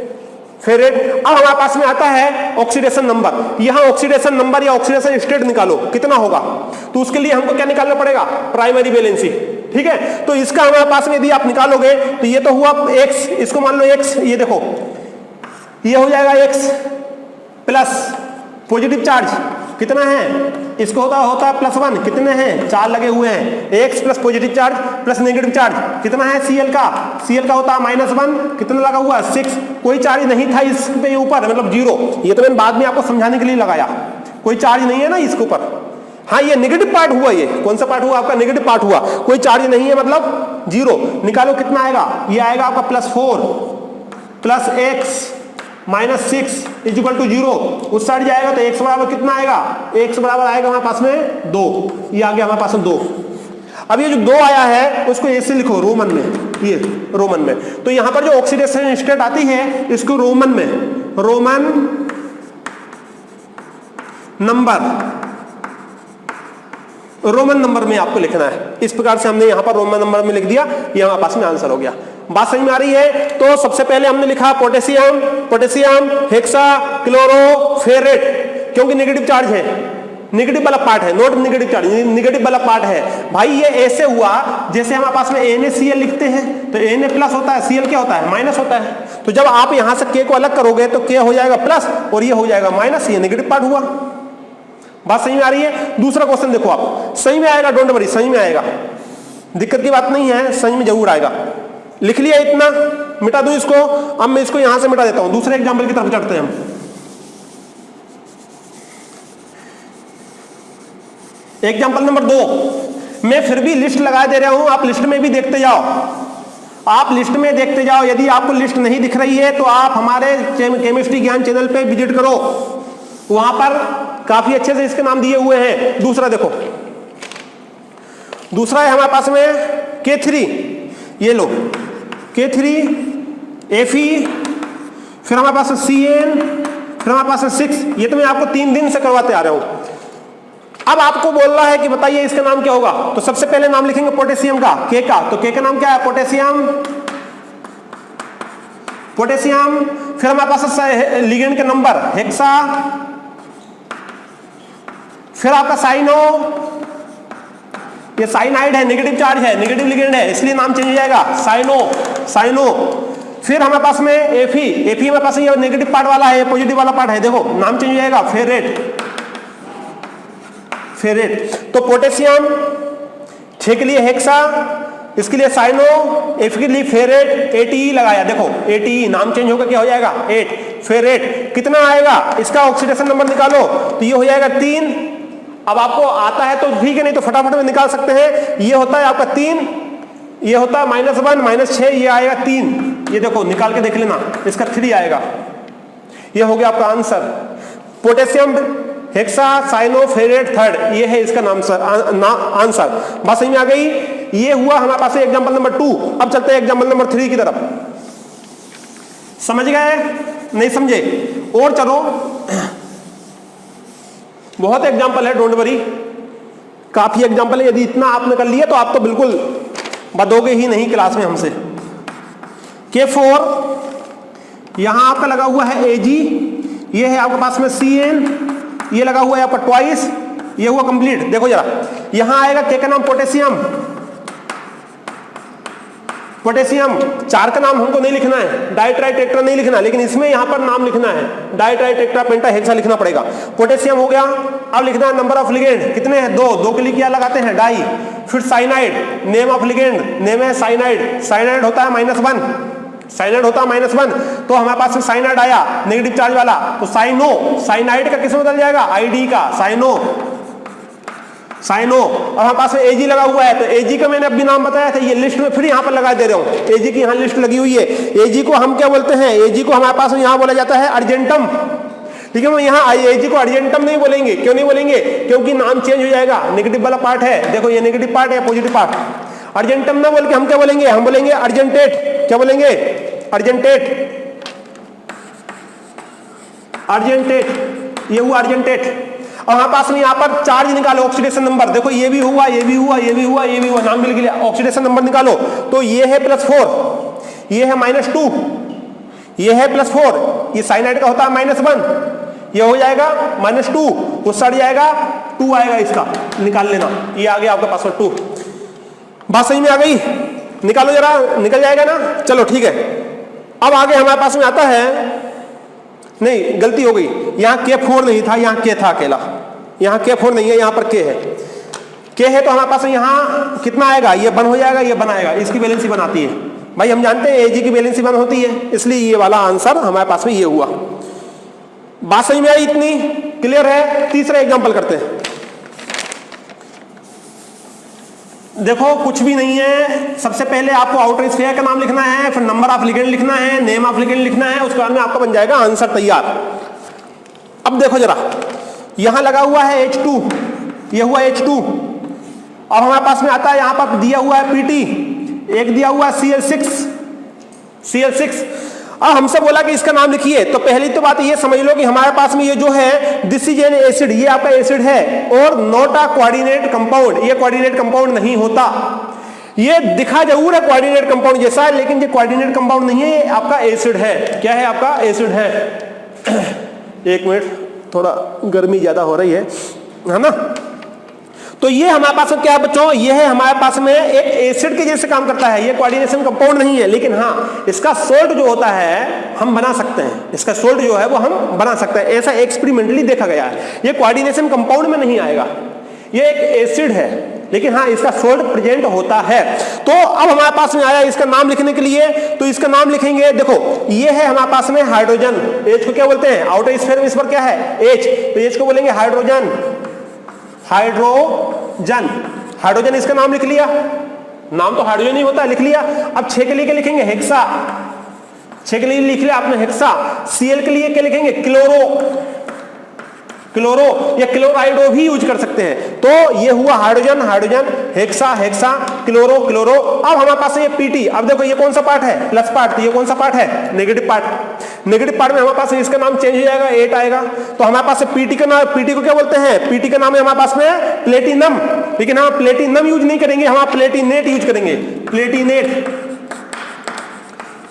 ferrate. अब हमारे पास में आता है ऑक्सीडेशन नंबर, यहां ऑक्सीडेशन नंबर या ऑक्सीडेशन स्टेट निकालो कितना होगा, तो उसके लिए हमको क्या निकालना पड़ेगा, प्राइमरी वैलेंसी, ठीक है। तो इसका हमारे पास में यदि आप निकालोगे तो ये तो हुआ x, इसको मान लो x, ये देखो ये हो जाएगा x प्लस पॉजिटिव चार्ज कितना है, इसको होता है +1, कितने हैं 4 लगे हुए हैं, x plus positive charge plus negative charge कितना है Cl का, Cl का होता है -1, कितना लगा हुआ है 6, कोई चार्ज नहीं था इस पे ऊपर, मतलब 0। ये तो मैंने बाद में आपको समझाने के लिए लगाया, कोई चार्ज नहीं है ना इसके ऊपर। हाँ ये नेगेटिव पार्ट हुआ, ये कौन सा पार्ट हुआ आपका, नेगेटिव पार्ट हुआ, कोई चार्ज नहीं है मतलब 0। निकालो कितना आएगा, ये आएगा आपका +4 प्लस x -6 = 0। उस साइड जाएगा तो x बराबर कितना आएगा, x बराबर आएगा हमारे पास में 2, ये आ गया हमारे पास में 2। अब ये जो 2 आया है उसको ऐसे लिखो रोमन में, ये रोमन में। तो यहां पर जो ऑक्सीडेशन स्टेट आती है इसको रोमन में, रोमन नंबर में आपको लिखना है। इस प्रकार से हमने यहां पर रोमन नंबर में लिख दिया, ये हमारे पास में आंसर हो गया। बात समझ में आ रही है? तो सबसे पहले हमने लिखा potassium, potassium, hexa, chloro, ferrate, क्योंकि नेगेटिव चार्ज है, नेगेटिव वाला पार्ट है, नोट नेगेटिव चार्ज, नेगेटिव वाला पार्ट है भाई। ये ऐसे हुआ जैसे हमारे पास में NaCl लिखते हैं, तो Na प्लस होता है, Cl क्या होता है, माइनस होता है। तो जब आप यहां से K को अलग करोगे तो K हो जाएगा प्लस और ये हो जाएगा माइनस, ये नेगेटिव पार्ट हुआ। बात सही में आ रही है? दूसरा क्वेश्चन देखो आप, सही में आएगा, डोंट वरी, सही में आएगा, दिक्कत की बात नहीं है, सही में जरूर आएगा। लिख लिया इतना, मिटा दूं इसको, अब मैं इसको यहां से मिटा देता हूं, दूसरे एग्जाम्पल की तरफ चढ़ते हैं हम। एग्जाम्पल नंबर 2, मैं फिर भी लिस्ट लगा दे रहा हूं, आप लिस्ट में भी देखते जाओ, आप लिस्ट में देखते जाओ। यदि आपको लिस्ट नहीं दिख रही है तो आप हमारे केमिस्ट्री ज्ञान चैनल पे विजिट करो, वहां पर काफी अच्छे से इसके नाम दिए हुए हैं। दूसरा देखो, दूसरा है हमारे पास में K3, ये लो K3 Fe, फिर हमारे पास CN, फिर हमारे पास 6। ये तो मैं आपको 3 दिन से करवाते आ रहा हूं। अब आपको बोल रहा है कि बताइए इसका नाम क्या होगा, तो सबसे पहले नाम लिखेंगे पोटेशियम का, K का, तो K का नाम क्या है, पोटेशियम। पोटेशियम, फिर हमारे पास लिगेंड के नंबर हेक्सा, फिर आपका साइनो, ये साइनाइड है, नेगेटिव चार्ज है, नेगेटिव लिगेंड है, इसलिए नाम चेंज हो जाएगा साइनो। फिर हमारे पास में एफी हमारे पास ये नेगेटिव पार्ट वाला है, ये पॉजिटिव वाला पार्ट है, देखो नाम चेंज हो जाएगा फेरेट। तो पोटेशियम, 6 के लिए हेक्सा, इसके लिए साइनो, एफ के लिए फेरेट, ATE लगाया, देखो ATE नाम चेंज होकर क्या हो जाएगा 8 फेरेट। कितना आएगा इसका ऑक्सीडेशन नंबर निकालो, तो ये हो जाएगा 3। अब आपको आता है तो ठीक है, नहीं तो फटाफट में निकाल सकते हैं। ये होता है आपका 3, ये होता है -1 -6, ये आएगा 3। ये देखो निकाल के देख लेना, इसका 3 आएगा। ये हो गया आपका answer. Potassium, hexa, cyano, ferrate, third, ये है इसका नाम आंसर। बात समझ में आ गई। ये हुआ हमारे पास एग्जांपल नंबर 2। अब चलते हैं एग्जांपल नंबर 3 की तरफ। समझ गए, नहीं समझे? और चलो, बहुत एग्जांपल है, डोंट वरी, काफी एग्जांपल है। यदि इतना आपने कर लिया तो आप तो बिल्कुल बदोगे ही नहीं क्लास में हमसे। K4, यहां आपका लगा हुआ है Ag, ये है आपके पास में Cn, ये लगा हुआ है आपका ट्वाइस, ये हुआ कंप्लीट। देखो जरा, यहां आएगा K का नाम पोटेशियम, 4 का नाम हमको नहीं लिखना है, डाइट्राइटेट्रा नहीं लिखना, लेकिन इसमें यहां पर नाम लिखना है, डाइट्राइटेट्रा पेंटा हेक्सा लिखना पड़ेगा। पोटेशियम हो गया। अब लिखना है नंबर ऑफ लिगेंड, कितने हैं, 2 के लिए क्या लगाते हैं, डाई। फिर cyanide, name of ligand, name है साइनाइड होता है -1, -1, तो हमारे पास साइनाइड आया नेगेटिव चार्ज वाला, तो साइनाइड का किसमें बदल जाएगा, आईडी का, साइनो। और हमारे पास में Ag लगा हुआ है, तो Ag का मैंने अभी नाम बताया था, ये लिस्ट में फिर यहाँ पर लगा दे रहा हूँ। Ag की यहाँ लिस्ट लगी हुई है। Ag को हम क्या बोलते हैं, Ag को हमारे पास में यहाँ बोला जाता है अर्जेंटम। ठीक है, यहाँ Ag को अर्जेंटम नहीं बोलेंगे। क्यों नहीं बोलेंगे, क्योंकि नाम चेंज हो जाएगा, नेगेटिव वाला पार्ट है, देखो ये नेगेटिव पार्ट है, पॉजिटिव पार्ट। अर्जेंटम ना बोल के हम क्या बोलेंगे, हम बोलेंगे अर्जेंटेट। क्या बोलेंगे, अर्जेंटेट। ये हुआ अर्जेंटेट। और हमारे पास में यहाँ पर चार्ज निकालो, ऑक्सीडेशन नंबर, देखो ये भी हुआ, ये भी हुआ, ये भी हुआ, ये भी हुआ, नाम भी लिख लिया। ऑक्सीडेशन नंबर निकालो, तो ये है +4, ये है -2, ये है +4, ये साइनाइड का होता है -1, ये हो जाएगा -2, उस साइड जाएगा 2 आएगा, इसका निकाल लेना। ये आ गया आपका पास में 2। बात सही में आ गई, निकालो जरा, निकल जाएगा ना। चलो ठीक है। अब आगे हमारे पास में आता है, नहीं गलती हो गई, यहाँ K4 नहीं था, यहाँ K था अकेला, यहाँ K4 नहीं है, यहाँ पर K है। K है तो हमारे पास यहाँ कितना आएगा, ये 1 हो जाएगा, ये 1 आएगा, इसकी वैलेंसी बनाती है। भाई हम जानते हैं Ag की वैलेंसी 1 होती है, इसलिए ये वाला आंसर हमारे पास में ये हुआ। बात सही में आई, इतनी क्लियर है। तीसरा एग्जाम्पल करते हैं। देखो कुछ भी नहीं है, सबसे पहले आपको आउटर स्फीयर का नाम लिखना है, फिर नंबर ऑफ लिगेंड लिखना है, नेम ऑफ लिगेंड लिखना है, उसके बाद में आपका बन जाएगा आंसर तैयार। अब देखो जरा, यहां लगा हुआ है H2, ये हुआ H2। अब हमारे पास में आता है, यहां पर दिया हुआ है PT, एक दिया हुआ है Cl6। अब हमसे बोला कि इसका नाम लिखिए, तो पहली तो बात ये समझ लो कि हमारे पास में ये जो है दिस इज एन एसिड, ये आपका एसिड है और नॉट अ कोऑर्डिनेट कंपाउंड, ये कोऑर्डिनेट कंपाउंड नहीं होता। ये दिखा जरूर है कोऑर्डिनेट कंपाउंड जैसा, लेकिन ये कोऑर्डिनेट कंपाउंड नहीं है, ये आपका एसिड है। क्या है, आपका एसिड है। 1 मिनट, थोड़ा गर्मी ज्यादा हो रही है ना। तो ये हमारे पास में क्या है बच्चों, ये है हमारे पास में एक एसिड के जैसे काम करता है, ये कोऑर्डिनेशन कंपाउंड नहीं है, लेकिन हाँ इसका सोल्ट जो होता है हम बना सकते हैं, इसका सोल्ट जो है वो हम बना सकते हैं, ऐसा एक्सपेरिमेंटली देखा गया है। ये कोऑर्डिनेशन कंपाउंड में नहीं आएगा, ये एक एसिड है, लेकिन हाँ इसका सोल्ट प्रेजेंट होता है। तो अब हमारे पास में आया इसका नाम लिखने के लिए, तो इसका नाम लिखेंगे, देखो ये है हमारे पास में हाइड्रोजन, H को क्या बोलते हैं, आउटर स्फीयर में इस पर क्या है H, तो H को बोलेंगे हाइड्रोजन। हाइड्रोजन इसका नाम लिख लिया, नाम तो हाइड्रोजन ही होता है, लिख लिया। अब 6 के लिए क्या लिखेंगे, हेक्सा, 6 के लिए लिख लिया आपने हेक्सा। Cl के लिए क्या लिखेंगे, क्लोरो, क्लोरो या क्लोराइडो भी यूज कर सकते हैं। तो ये हुआ hydrogen hydrogen, hexa hexa, chloro chloro. अब हमारे पास ये पीटी, अब देखो ये कौन सा पार्ट है, प्लस पार्ट, तो ये कौन सा पार्ट है, नेगेटिव पार्ट। नेगेटिव पार्ट में हमारे पास इसका नाम चेंज हो जाएगा, 8 आएगा। तो हमारे पास पीटी का नाम, पीटी को क्या बोलते हैं, पीटी का नाम है हमारे पास में प्लेटिनम, लेकिन हम प्लेटिनम यूज नहीं करेंगे, हम प्लेटिनेट यूज करेंगे, प्लेटिनेट,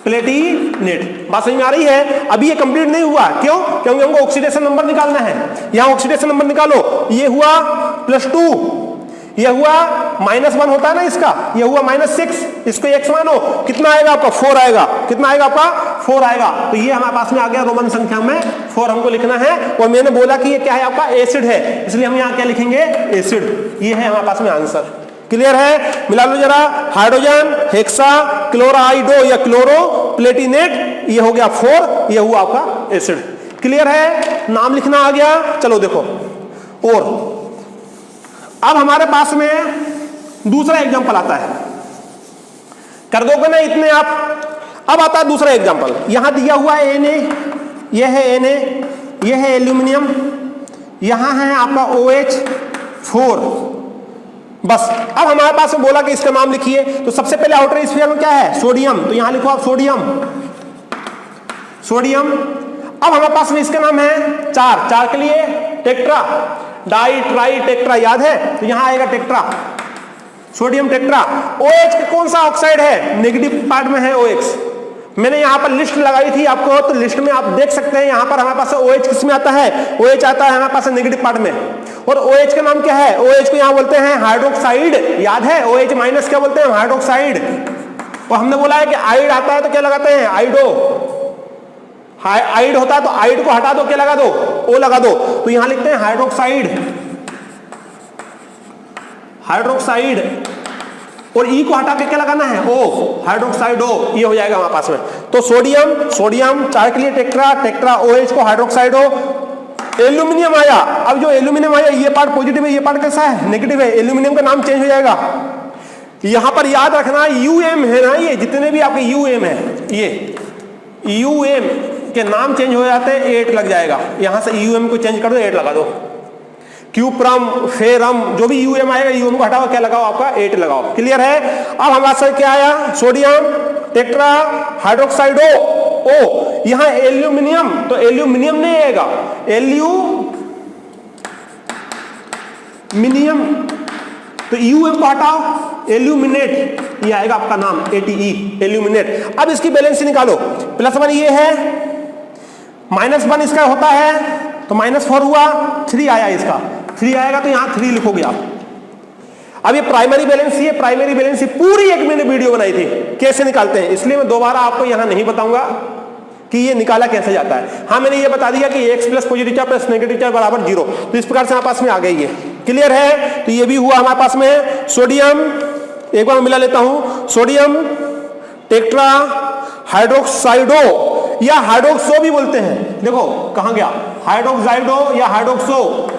प्लेटिनेट। बात समझ में आ रही है? अभी ये कंप्लीट नहीं हुआ, क्यों? क्योंकि हमको ऑक्सीडेशन नंबर निकालना है। यहां ऑक्सीडेशन नंबर निकालो, ये हुआ +2, ये हुआ -1 होता है ना इसका, ये हुआ -6, इसको x मानो, कितना आएगा आपका, 4 आएगा। कितना आएगा आपका, 4 आएगा। तो ये हमारे पास में आ गया रोमन संख्या में 4 हमको लिखना है। और मैंने बोला कि ये क्या है आपका, एसिड है, इसलिए हम यहाँ क्या लिखेंगे, एसिड। ये है हमारे पास में आंसर। क्लियर है? मिला लो जरा, हाइड्रोजन, हेक्सा, क्लोराइडो या क्लोरो, प्लेटिनेट, ये हो गया 4, ये हुआ आपका एसिड। क्लियर है? नाम लिखना आ गया। चलो देखो, और अब हमारे पास में दूसरा एग्जांपल आता है, कर दोगे ना इतने आप। अब आता है दूसरा एग्जांपल, यहां दिया हुआ है Na, यह है Na, यह है एल्यूमिनियम, यहां है आपका OH4। बस अब हमारे पास में बोला कि इसका नाम लिखिए, तो सबसे पहले आउटर स्फीयर में क्या है, सोडियम, तो यहां लिखो आप सोडियम, सोडियम। अब हमारे पास में इसका नाम है 4 के लिए टेट्रा, डाई ट्राई टेट्रा, याद है? तो यहां आएगा टेट्रा, सोडियम टेट्रा। OH का कौन सा ऑक्साइड है, नेगेटिव पार्ट में है OX। मैंने यहां पर लिस्ट लगाई थी आपको, तो लिस्ट में आप देख सकते हैं, यहां पर हमारे पास OH किस में आता है, OH आता है हमारे पास नेगेटिव पार्ट में। और OH का नाम क्या है, OH को यहां बोलते हैं हाइड्रोक्साइड, याद है? OH माइनस क्या बोलते हैं, हाइड्रोक्साइड। और हमने बोला है कि आइड आता है तो क्या लगाते हैं, आइडो, आइड होता है तो आइड को हटा दो, क्या लगा दो, O लगा दो। तो यहां लिखते हैं हाइड्रोक्साइड, हाइड्रोक्साइड, और E को हटा के क्या लगाना है, O, हाइड्रोक्साइडो, ये हो जाएगा हमारे पास में। तो सोडियम, सोडियम, 4 के लिए टेट्रा, टेट्रा, OH को हाइड्रोक्साइडो। एल्यूमिनियम आया, अब जो एल्यूमिनियम आया, ये पार्ट पॉजिटिव है, ये पार्ट कैसा है, नेगेटिव है। एल्यूमिनियम का नाम चेंज हो जाएगा। यहां पर याद रखना UM है ना, ये जितने भी आपके UM है, ये UM के नाम चेंज हो जाते हैं, 8 लग जाएगा। यहां से UM को चेंज कर दो, 8 लगा दो। क्यूप्रम, फेरम, जो भी UM आएगा, UM को हटाओ, क्या लगाओ आपका, 8 लगाओ। क्लियर है? अब हमारे साथ क्या आया, सोडियम, टेट्रा, हाइड्रोक्साइडो, O। यहां एल्यूमिनियम, तो एल्यूमिनियम नहीं आएगा, एल्यूमिनियम, तो UM को हटाओ, एल्यूमिनेट, ये आएगा आपका नाम, ATE, एल्यूमिनेट। अब इसकी बैलेंस निकालो, +1 ये है, -1 इसका होता है, तो -4 हुआ, 3 आया, इसका 3 आएगा, तो यहां 3 लिखोगे आप। अब ये प्राइमरी बैलेंस, ये प्राइमरी बैलेंस पूरी एक मैंने वीडियो बनाई थी कैसे निकालते हैं, इसलिए मैं दोबारा आपको यहां नहीं बताऊंगा कि ये निकाला कैसे जाता है। हाँ, मैंने ये बता दिया कि X plus positive charge plus negative charge बराबर 0, तो इस प्रकार से हमारे पास में आ गई है। क्लियर है? तो ये भी हुआ हमारे पास में सोडियम, एक बार मिला लेता हूं, सोडियम, टेट्रा, हाइड्रोक्साइडो या हाइड्रोक्सो भी बोलते हैं। देखो कहां गया, हाइड्रोक्साइडो या हाइड्रोक्सो,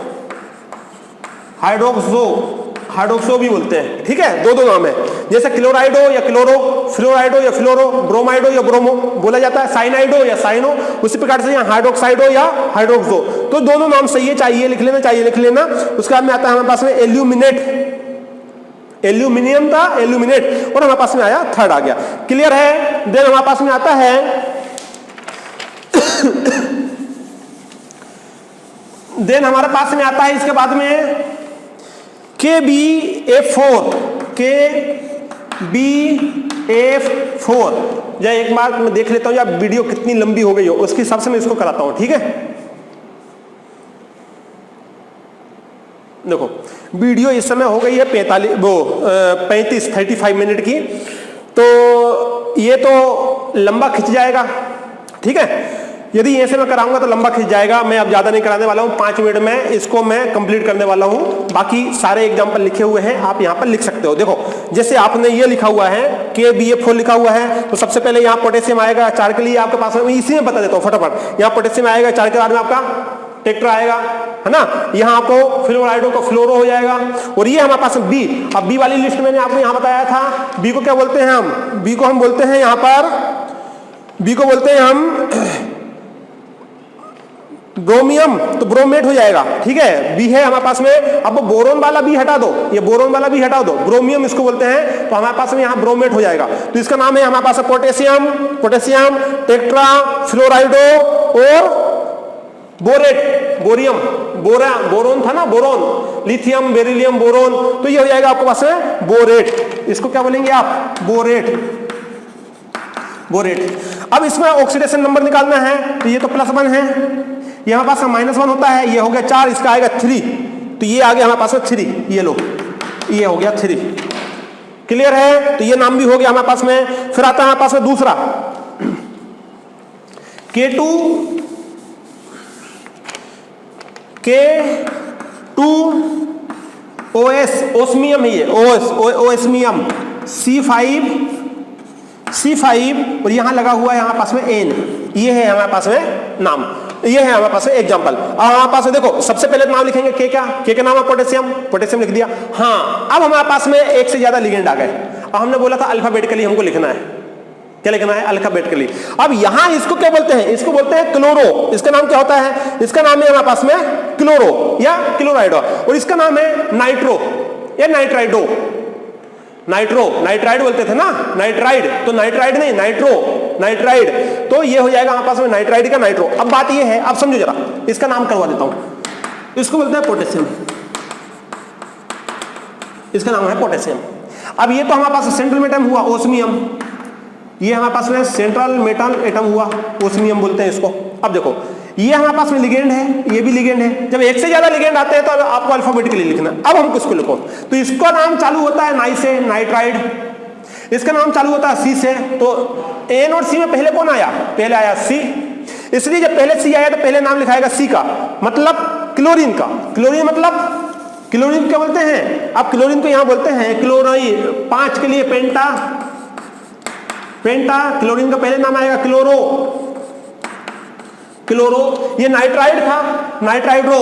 हाइड्रोक्सो, हाइड्रोक्सो भी बोलते हैं। ठीक है, दो नाम है, जैसे क्लोराइडो या क्लोरो, फ्लोराइडो या फ्लोरो, ब्रोमाइडो या ब्रोमो बोला जाता है, साइनाइडो या साइनो, उसी प्रकार से यहाँ हाइड्रोक्साइडो या हाइड्रोक्सो। तो दोनों नाम सही है, चाहिए लिख लेना, चाहिए लिख लेना। उसके बाद में आता है हमारे पास में एल्यूमिनेट, एल्यूमिनियम था, एल्यूमिनेट, और हमारे पास में आया 3rd आ गया। क्लियर है? देन हमारे पास में आता है देन हमारे पास में आता है इसके बाद में KBF4, KBF4। या एक बार मैं देख लेता हूं, या वीडियो कितनी लंबी हो गई हो, उसके हिसाब से मैं इसको कराता हूं। ठीक है, देखो वीडियो इस समय हो गई है 35 मिनट की, तो ये तो लंबा खिंच जाएगा। ठीक है, यदि ऐसे मैं कराऊंगा तो लंबा खिंच जाएगा। मैं अब ज्यादा नहीं कराने वाला हूं, 5 मिनट में इसको मैं कंप्लीट करने वाला हूं। बाकी सारे एग्जांपल लिखे हुए हैं, आप यहां पर लिख सकते हो। देखो जैसे आपने ये लिखा हुआ है KBF4 लिखा हुआ है, तो सबसे पहले यहां पोटेशियम आएगा 4 के लिए आपके पास में, इसी में बता देता हूं फटाफट। यहां पोटेशियम आएगा 4 के बाद में आपका टेट्रा आएगा, है ना। यहाँ आपको फ्लोराइडो का फ्लोरो हो जाएगा। और ये हमारे पास B, अब B वाली लिस्ट मैंने आपको यहाँ बताया था। B को क्या बोलते हैं हम, B को हम बोलते हैं यहाँ पर, B को बोलते हैं हम ब्रोमियम तो ब्रोमेट हो जाएगा, ठीक है, बी है हमारे पास में। अब बोरोन वाला बी हटा दो, ये बोरोन वाला बी हटा दो, ब्रोमियम इसको बोलते हैं, तो हमारे पास में यहाँ ब्रोमेट हो जाएगा। तो इसका नाम है हमारे पास पोटेशियम, पोटेशियम, टेट्रा फ्लोराइडो और बोरेट, बोरियम, बोरोन था ना, बोरोन, लिथियम, बेरिलियम, बोरोन, तो ये हो जाएगा आपके पास में बोरेट। इसको क्या बोलेंगे आप? Borate, borate. अब इसमें ऑक्सीडेशन नंबर निकालना है, तो ये तो +1 है, ये हमारे पास -1 होता है, ये हो गया 4, इसका आएगा 3, तो ये आ गया हमारे पास में 3, ये लो, ये हो गया 3। क्लियर है? तो ये नाम भी हो गया हमारे पास में। फिर आता है हमारे पास में दूसरा K2OS, ओस्मियम है ये, ओस्मियम, C5 और यहां लगा हुआ है हमारे पास में N, ये है हमारे पास में नाम, ये है हमारे पास में एग्जांपल। अब हमारे पास में देखो सबसे पहले नाम लिखेंगे के, क्या के का नाम है पोटेशियम, पोटेशियम लिख दिया। हाँ, अब हमारे पास में एक से ज्यादा लिगेंड आ गए। अब हमने बोला था अल्फाबेटिकली हमको लिखना है, क्या लिखना है? अल्फाबेटिकली। अब यहां इसको क्या बोलते हैं? इसको बोलते हैं क्लोरो। इसका नाम क्या होता है? इसका नाम है हमारे पास में क्लोरो या क्लोराइडो, और इसका नाम है नाइट्रो या नाइट्राइडो। नाइट्राइड बोलते थे ना, नाइट्राइड, तो नाइट्राइड नहीं, नाइट्राइड, तो ये हो जाएगा हमारे पास में नाइट्राइड का नाइट्रो। अब बात ये है, अब समझो जरा, इसका नाम करवा देता हूं, इसको बोलते हैं पोटेशियम, इसका नाम है पोटेशियम। अब ये तो हमारे पास सेंट्रल मेटल हुआ ओस्मियम, ये हमारे पास में सेंट्रल मेटल एटम हुआ, ओस्मियम बोलते हैं इसको। अब देखो ये हमारे पास में लिगेंड है, ये भी लिगेंड है। जब एक से ज्यादा लिगेंड आते हैं तो आपको अल्फाबेटिकली लिखना। अब हम किसको लिखो? तो इसका नाम चालू होता है नाइ से, नाइट्राइड। इसका नाम चालू होता है सी से, तो एन और सी में पहले कौन आया? पहले आया सी, इसलिए जब पहले सी आया तो पहले नाम लिखाएगा सी का, मतलब क्लोरीन का। क्लोरीन मतलब क्लोरीन क्या बोलते हैं? आप क्लोरीन को यहां बोलते हैं क्लोराइड, 5 के लिए पेंटा, क्लोरीन का पहले नाम आएगा क्लोरो। ये नाइट्राइड था, नाइट्राइडो,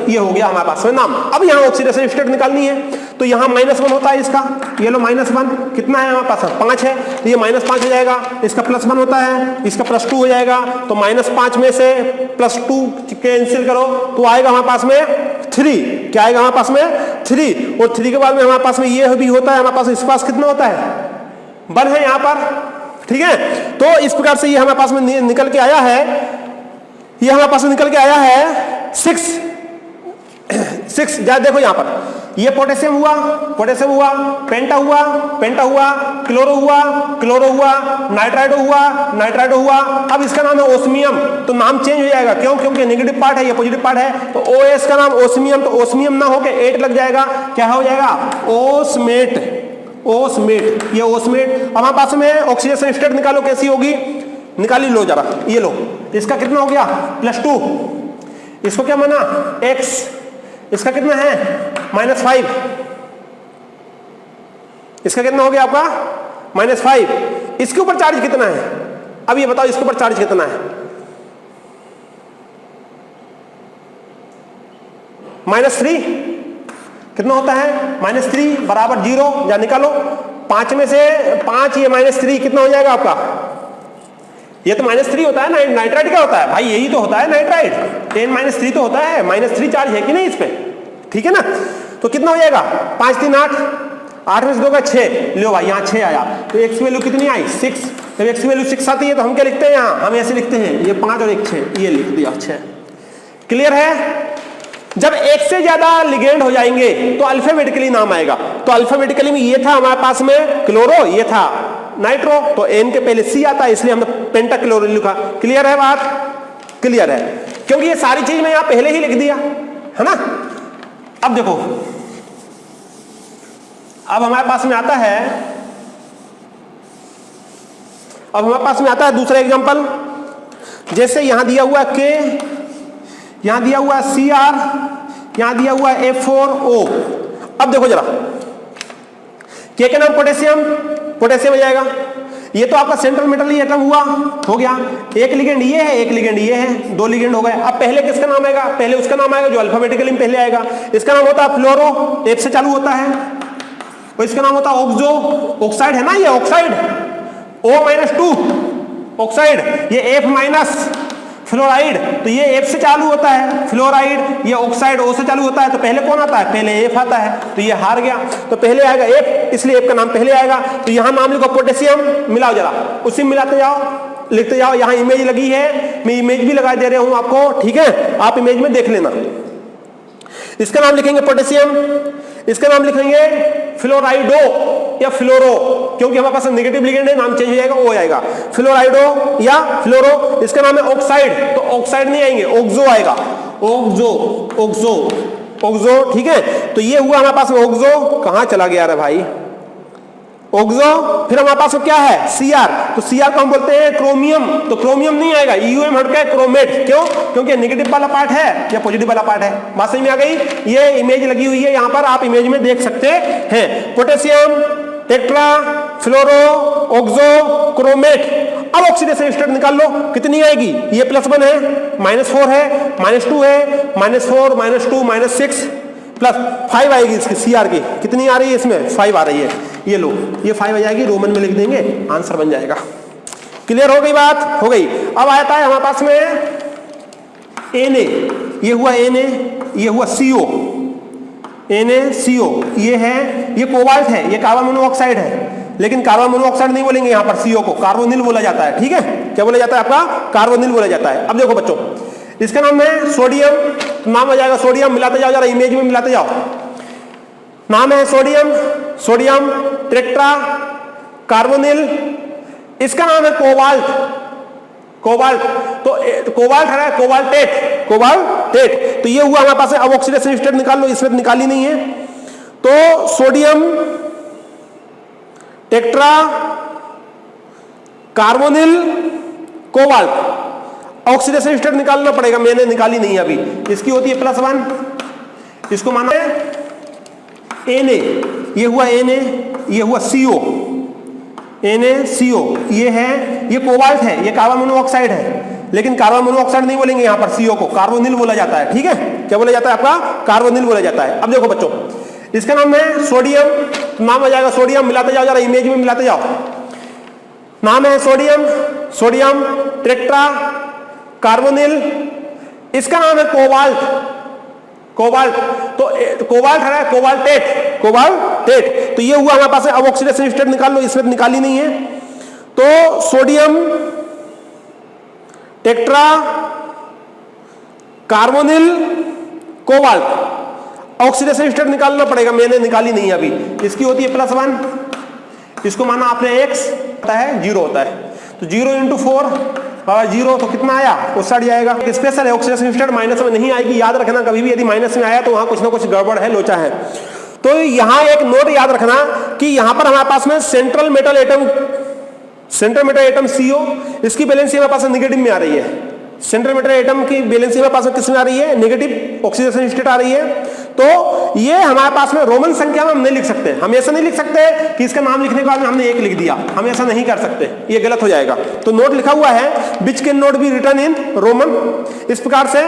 ये हो गया हमारे पास में नाम। अब यहां ऑक्सीडेशन स्टेट निकालनी है, तो यहां -1 होता है इसका, ये लो -1, कितना है हमारे पास? 5 है, तो ये -5 हो जाएगा। इसका +1 होता है, इसका +2 हो जाएगा, तो -5 में से +2 कैंसिल करो तो आएगा हमारे पास में 3। क्या आएगा हमारे पास में? 3, और 3 के बाद में हमारे पास में ये भी होता है, हमारे पास इस पास कितना होता है? 1 है यहाँ पर, ठीक है। तो इस प्रकार से ये हमारे पास में निकल के आया है, ये हमारे पास में निकल के आया है 6। देखो यहां पर ये पोटेशियम हुआ, पेंटा हुआ, क्लोरो हुआ, नाइट्राइडो हुआ। अब इसका नाम है ओस्मियम, तो नाम चेंज हो जाएगा। क्यों? क्योंकि नेगेटिव पार्ट है, ये पॉजिटिव पार्ट है, तो ओएस का नाम ओस्मियम, तो ओस्मियम ना होके 8 लग जाएगा, क्या हो जाएगा? ओस्मेट। ये ओस्मेट। अब हमारे पास में ऑक्सीडेशन स्टेट निकालो, कैसी होगी? निकाली लो जरा, ये लो, इसका कितना हो गया? +2। इसको क्या माना? x, इसका कितना है? -5। इसका कितना हो गया आपका? -5। इसके ऊपर चार्ज कितना है? अब ये बताओ, इसके ऊपर चार्ज कितना है? -3। कितना होता है? -3 बराबर 0, या निकालो 5 में से 5, ये -3 कितना हो जाएगा आपका? ये तो -3 होता है ना, नाइट्राइड क्या होता है भाई? यही तो होता है नाइट्राइड, N-3 तो होता है, -3 चार्ज है कि नहीं इस पे, ठीक है ना। तो कितना हो जाएगा? 5 3 8, 8 में से 2 का 6, लो भाई यहाँ 6 आया, तो x की वैल्यू कितनी आई? 6। जब x की वैल्यू 6 आती है तो हम क्या लिखते हैं यहाँ? हम ऐसे लिखते हैं, ये 5 और 1 6, ये लिख दिया 6। क्लियर है? जब एक से ज्यादा लिगेंड हो जाएंगे तो अल्फाबेटिकली नाम आएगा। तो अल्फाबेटिकली में ये था हमारे पास में क्लोरो, ये था नाइट्रो, तो एन के पहले सी आता है, इसलिए हमने पेंटा क्लोरो लिखा। क्लियर है बात? क्लियर है, क्योंकि ये सारी चीज मैं यहां पहले ही लिख दिया है ना। अब देखो, अब हमारे पास में आता है दूसरा एग्जांपल। जैसे यहां दिया हुआ के, यहां दिया हुआ Cr, यहां दिया हुआ F4O। अब देखो जरा, के नाम पोटेशियम हो जाएगा। ये तो आपका सेंट्रल मेटल ही एटम हुआ, हो गया। एक लिगेंड ये है, एक लिगेंड ये है, 2 लिगेंड हो गए। अब पहले किसका नाम आएगा? पहले उसका नाम आएगा जो अल्फाबेटिकली में पहले आएगा। इसका नाम होता है फ्लोरो, 1 से चालू होता है, और इसका नाम होता है ऑक्सो, ऑक्साइड है ना, ये ऑक्साइड, O-2, ऑक्साइड, ये F माइनस फ्लोराइड, तो ये F से चालू होता है फ्लोराइड, ये ऑक्साइड O से चालू होता है, तो पहले कौन आता है, पहले F आता है, तो ये हार गया, तो पहले आएगा F, इसलिए F का नाम पहले आएगा। तो यहां नाम लिखो पोटेशियम, मिलाओ जरा, उसी मिलाते जाओ, लिखते जाओ। यहां इमेज लगी है, मैं इमेज भी लगा दे रहा हूं आपको, ठीक है, आप इमेज में देख लेना। इसका नाम लिखेंगे पोटेशियम, इसका नाम लिखेंगे फ्लोराइडो या फ्लोरो, क्योंकि हमारे पास नेगेटिव लिगेंड है, नाम चेंज हो जाएगा, ओ आएगा, फ्लोराइडो या फ्लोरो। इसका नाम है ऑक्साइड, तो ऑक्साइड नहीं आएंगे, ऑक्सो आएगा, ऑक्सो, ऑक्सो, ऑक्सो, ठीक है। तो ये हुआ हमारे पास में ऑक्सो, कहां चला गया रे भाई, ऑक्सो। फिर हमारे पास क्या है, Cr, तो Cr को हम बोलते हैं क्रोमियम, तो क्रोमियम नहीं आएगा, यूएम हट के क्रोमेट, क्यों, क्योंकि नेगेटिव वाला पार्ट है या पॉजिटिव वाला पार्ट है। बात समझ में आ गई, ये इमेज लगी हुई है यहां पर, आप इमेज में देख सकते हैं, पोटेशियम, टेट्रा, फ्लोरो, ऑक्सो, क्रोमेट। अब ऑक्सीडेशन स्टेट निकाल लो, कितनी आएगी, ये +1 है, -4 है, -2 है, -4, -2, -6 +5 आएगी इसकी, Cr की कितनी आ रही है, इसमें 5 आ रही है, ये लो, ये 5 आ जाएगी, रोमन में लिख देंगे, आंसर बन जाएगा। क्लियर हो गई बात, हो गई। अब आता है हमारे पास में Na, ये हुआ Na, ये हुआ CO, NaCO, ये है, ये कोबाल्ट है, ये कार्बन मोनोऑक्साइड है, लेकिन कार्बन मोनोऑक्साइड नहीं बोलेंगे यहाँ पर, CO को कार्बोनिल बोला जाता है, ठीक है, क्या बोला जाता है आपका, कार्बोनिल बोला जाता है। अब देखो बच्चों, इसका नाम है सोडियम, नाम आ जाएगा सोडियम, मिलाते जाओ जरा, इमेज में मिलाते जाओ, नाम है सोडियम, सोडियम टेट्रा कार्बोनिल। इसका नाम है कोबाल्ट, कोबाल्ट, तो कोबाल्ट है, कोबाल्टेट, कोबाल्टेट, तो ये हुआ हमारे पास है। अब ऑक्सीडेशन स्टेट निकाल लो, इसमें निकाली नहीं है, तो sodium tetra carbonyl cobalt, oxidation state निकालना पड़ेगा, मैंने निकाली नहीं अभी, इसकी होती है +1, इसको माना है Na, ये हुआ Na, ये हुआ CO, NaCO, ये है, ये कोबाल्ट है, ये कार्बन मोनोऑक्साइड है, लेकिन कार्बन मोनोऑक्साइड नहीं बोलेंगे यहाँ पर, CO को कार्बोनिल बोला जाता है, ठीक है, क्या बोला जाता है आपका, कार्बोनिल बोला जाता है। अब देखो बच्चों, इसका नाम है सोडियम, नाम आ जाएगा सोडियम, मिलाते जाओ जरा, इमेज में मिलाते जाओ, नाम है सोडियम, सोडियम टेट्रा कार्बोनिल। इसका नाम है कोबाल्ट, कोबाल्ट, तो कोबाल्ट है, कोबाल्टेट, कोबाल्टेट, तो ये हुआ हमारे पास है। अब ऑक्सीडेशन स्टेट निकाल लो, इसमें निकाली नहीं है, तो sodium tetra carbonyl cobalt, oxidation state निकालना पड़ेगा, मैंने निकाली नहीं अभी, इसकी होती है +1, इसको माना आपने x होता है 0 होता है, तो 0 × 4 और 0, तो कितना आया, उस साइड जाएगा। स्पेशल है, ऑक्सीडेशन स्टेट माइनस में नहीं आएगी, याद रखना, कभी भी यदि माइनस में आया तो वहां कुछ ना कुछ गड़बड़ है, लोचा है। तो यहां एक नोट याद रखना कि यहां पर हमारे पास में central metal atom, central metal atom CO, इसकी बैलेंस हमारे पास नेगेटिव में आ रही है, सेंट्रल मेटल एटम की बैलेंस हमारे पास में किस में आ रही है, नेगेटिव ऑक्सीडेशन स्टेट आ रही है। तो ये हमारे पास में रोमन संख्या में हम नहीं लिख सकते, हम ऐसा नहीं लिख सकते कि इसका नाम लिखने के बाद हमने 1 लिख दिया, हम ऐसा नहीं कर सकते, ये गलत हो जाएगा। तो नोट लिखा हुआ है, which can not be written in Roman, इस प्रकार से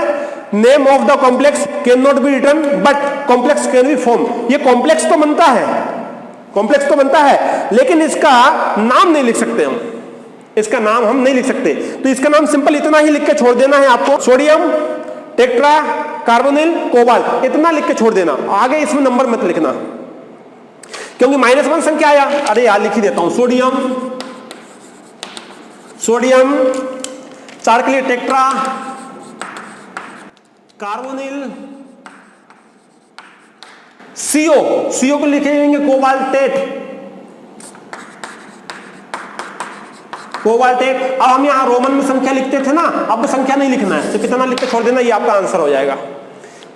name of the complex can not be written but complex can be form. ये कॉम्प्लेक्स तो बनता है, कॉम्प्लेक्स तो बनता है, लेकिन इसका नाम नहीं लिख सकते हम, इसका नाम हम नहीं लिख सकते। तो इसका नाम सिंपल इतना ही लिख के छोड़ देना है आपको, सोडियम टेट्रा कार्बोनिल कोबाल्ट, इतना लिख के छोड़ देना, आगे इसमें नंबर मत लिखना, क्योंकि -1 संख्या आया, अरे यार लिख ही देता हूं, सोडियम, सोडियम 4 के लिए टेट्रा कार्बोनिल, CO, CO को लिखेंगे कोबाल्टेट, कोबाल्टेट। अब हम यहाँ रोमन में संख्या लिखते थे ना, अब संख्या नहीं लिखना है, तो कितना लिख के छोड़ देना, ये आपका आंसर हो जाएगा।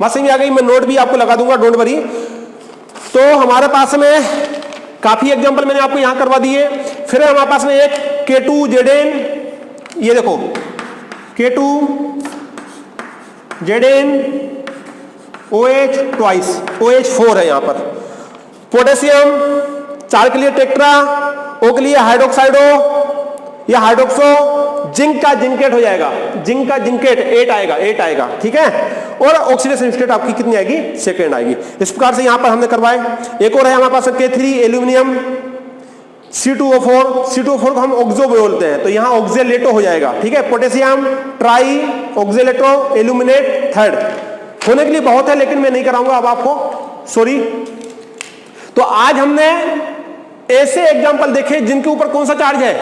बस समझ आ गई, मैं नोट भी आपको लगा दूंगा, डोंट वरी। तो हमारे पास में काफी एग्जांपल मैंने आपको यहां करवा दिए। फिर हमारे पास में एक K2Zn, ये देखो K2Zn OH ट्वाइस, OH4 है यहां पर। पोटेशियम 4 के लिए टेट्रा, O के लिए हाइड्रोक्साइडो या हाइड्रोक्सो, जिंक का जिंकेट हो जाएगा, जिंक का जिंकेट 8 आएगा, 8 आएगा, ठीक है। और ऑक्सीडेशन स्टेट आपकी कितनी आएगी, सेकेंड आएगी। इस प्रकार से यहां पर हमने करवाए। एक और है हमारे पास K3 एल्यूमिनियम, C2O4 को हम ऑक्सो बोलते हैं, तो यहां ऑक्जेलेटो हो जाएगा। ठीक है, potassium try oxalato aluminate third होने के लिए बहुत है, लेकिन मैं नहीं कराऊंगा अब आपको, सॉरी। तो आज हमने ऐसे एग्जांपल देखे जिनके ऊपर कौन सा चार्ज है,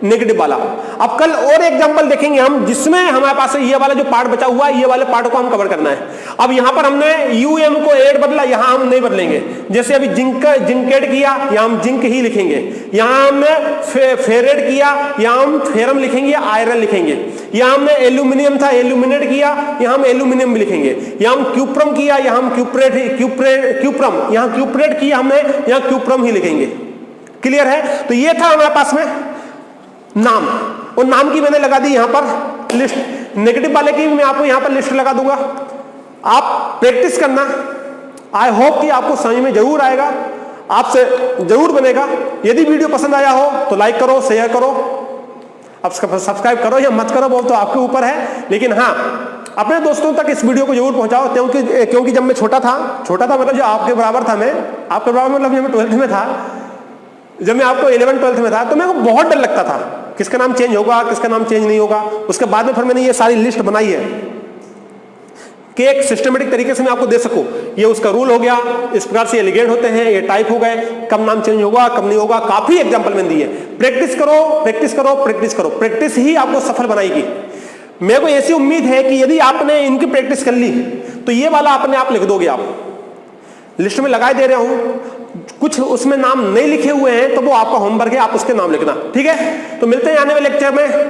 नेगेटिव वाला। अब कल और एग्जांपल देखेंगे हम जिसमें हमारे पास ये वाला जो पार्ट बचा हुआ है, ये वाले पार्ट को हम कवर करना है। अब यहां पर हमने यूएम को एड बदला, यहां हम नहीं बदलेंगे। जैसे अभी जिंकेड किया, यहां हम जिंक ही लिखेंगे। यहां हमने फेरेड किया, यहां हम फेरम लिखेंगे, आयरन लिखेंगे। यहां हमने एल्यूमिनियम था, एल्यूमिनेट किया, यहां हम एल्यूमिनियम भी लिखेंगे। यहां हम क्यूप्रम किया, यहां हम क्यूप्रम, यहां क्यूप्रेट किया हमने, यहां क्यूप्रम ही लिखेंगे। क्लियर है? तो ये था हमारे पास में नाम, और नाम की मैंने लगा दी यहां पर लिस्ट। नेगेटिव वाले की भी मैं आपको यहां पर लिस्ट लगा दूंगा। आप प्रैक्टिस करना, आई होप कि आपको समझ में जरूर आएगा, आपसे जरूर बनेगा। यदि वीडियो पसंद आया हो तो लाइक करो, शेयर करो, अब सब्सक्राइब करो या मत करो वो तो आपके ऊपर है, लेकिन हाँ अपने दोस्तों तक इस वीडियो को जरूर पहुंचाओ। क्योंकि जब मैं छोटा था मतलब जो आपके बराबर था, मैं आपके बराबर मतलब जब मैं 12th में था, जब मैं आपको 11th 12th में था, तो मेरे को बहुत डर लगता था किसका नाम चेंज होगा, किसका नाम चेंज नहीं होगा। उसके बाद में फिर मैंने ये सारी लिस्ट बनाई है कि एक सिस्टमेटिक तरीके से मैं आपको दे सकूं। ये उसका रूल हो गया, इस प्रकार से ये लिगेंड होते हैं, ये टाइप हो गए, कब नाम चेंज होगा कब नहीं होगा, काफी एग्जांपल मैंने दिए। प्रैक्टिस करो, प्रैक्टिस करो, प्रैक्टिस करो, प्रैक्टिस ही आपको सफल बनाएगी। मेरे को ऐसी उम्मीद है कि यदि आपने इनकी प्रैक्टिस कर ली तो ये वाला अपने आप लिख दोगे। आप लिस्ट में लगाए दे रहा हूं, कुछ उसमें नाम नहीं लिखे हुए हैं तो वो आपका होमवर्क है, आप उसके नाम लिखना। ठीक है, तो मिलते हैं आने वाले लेक्चर में।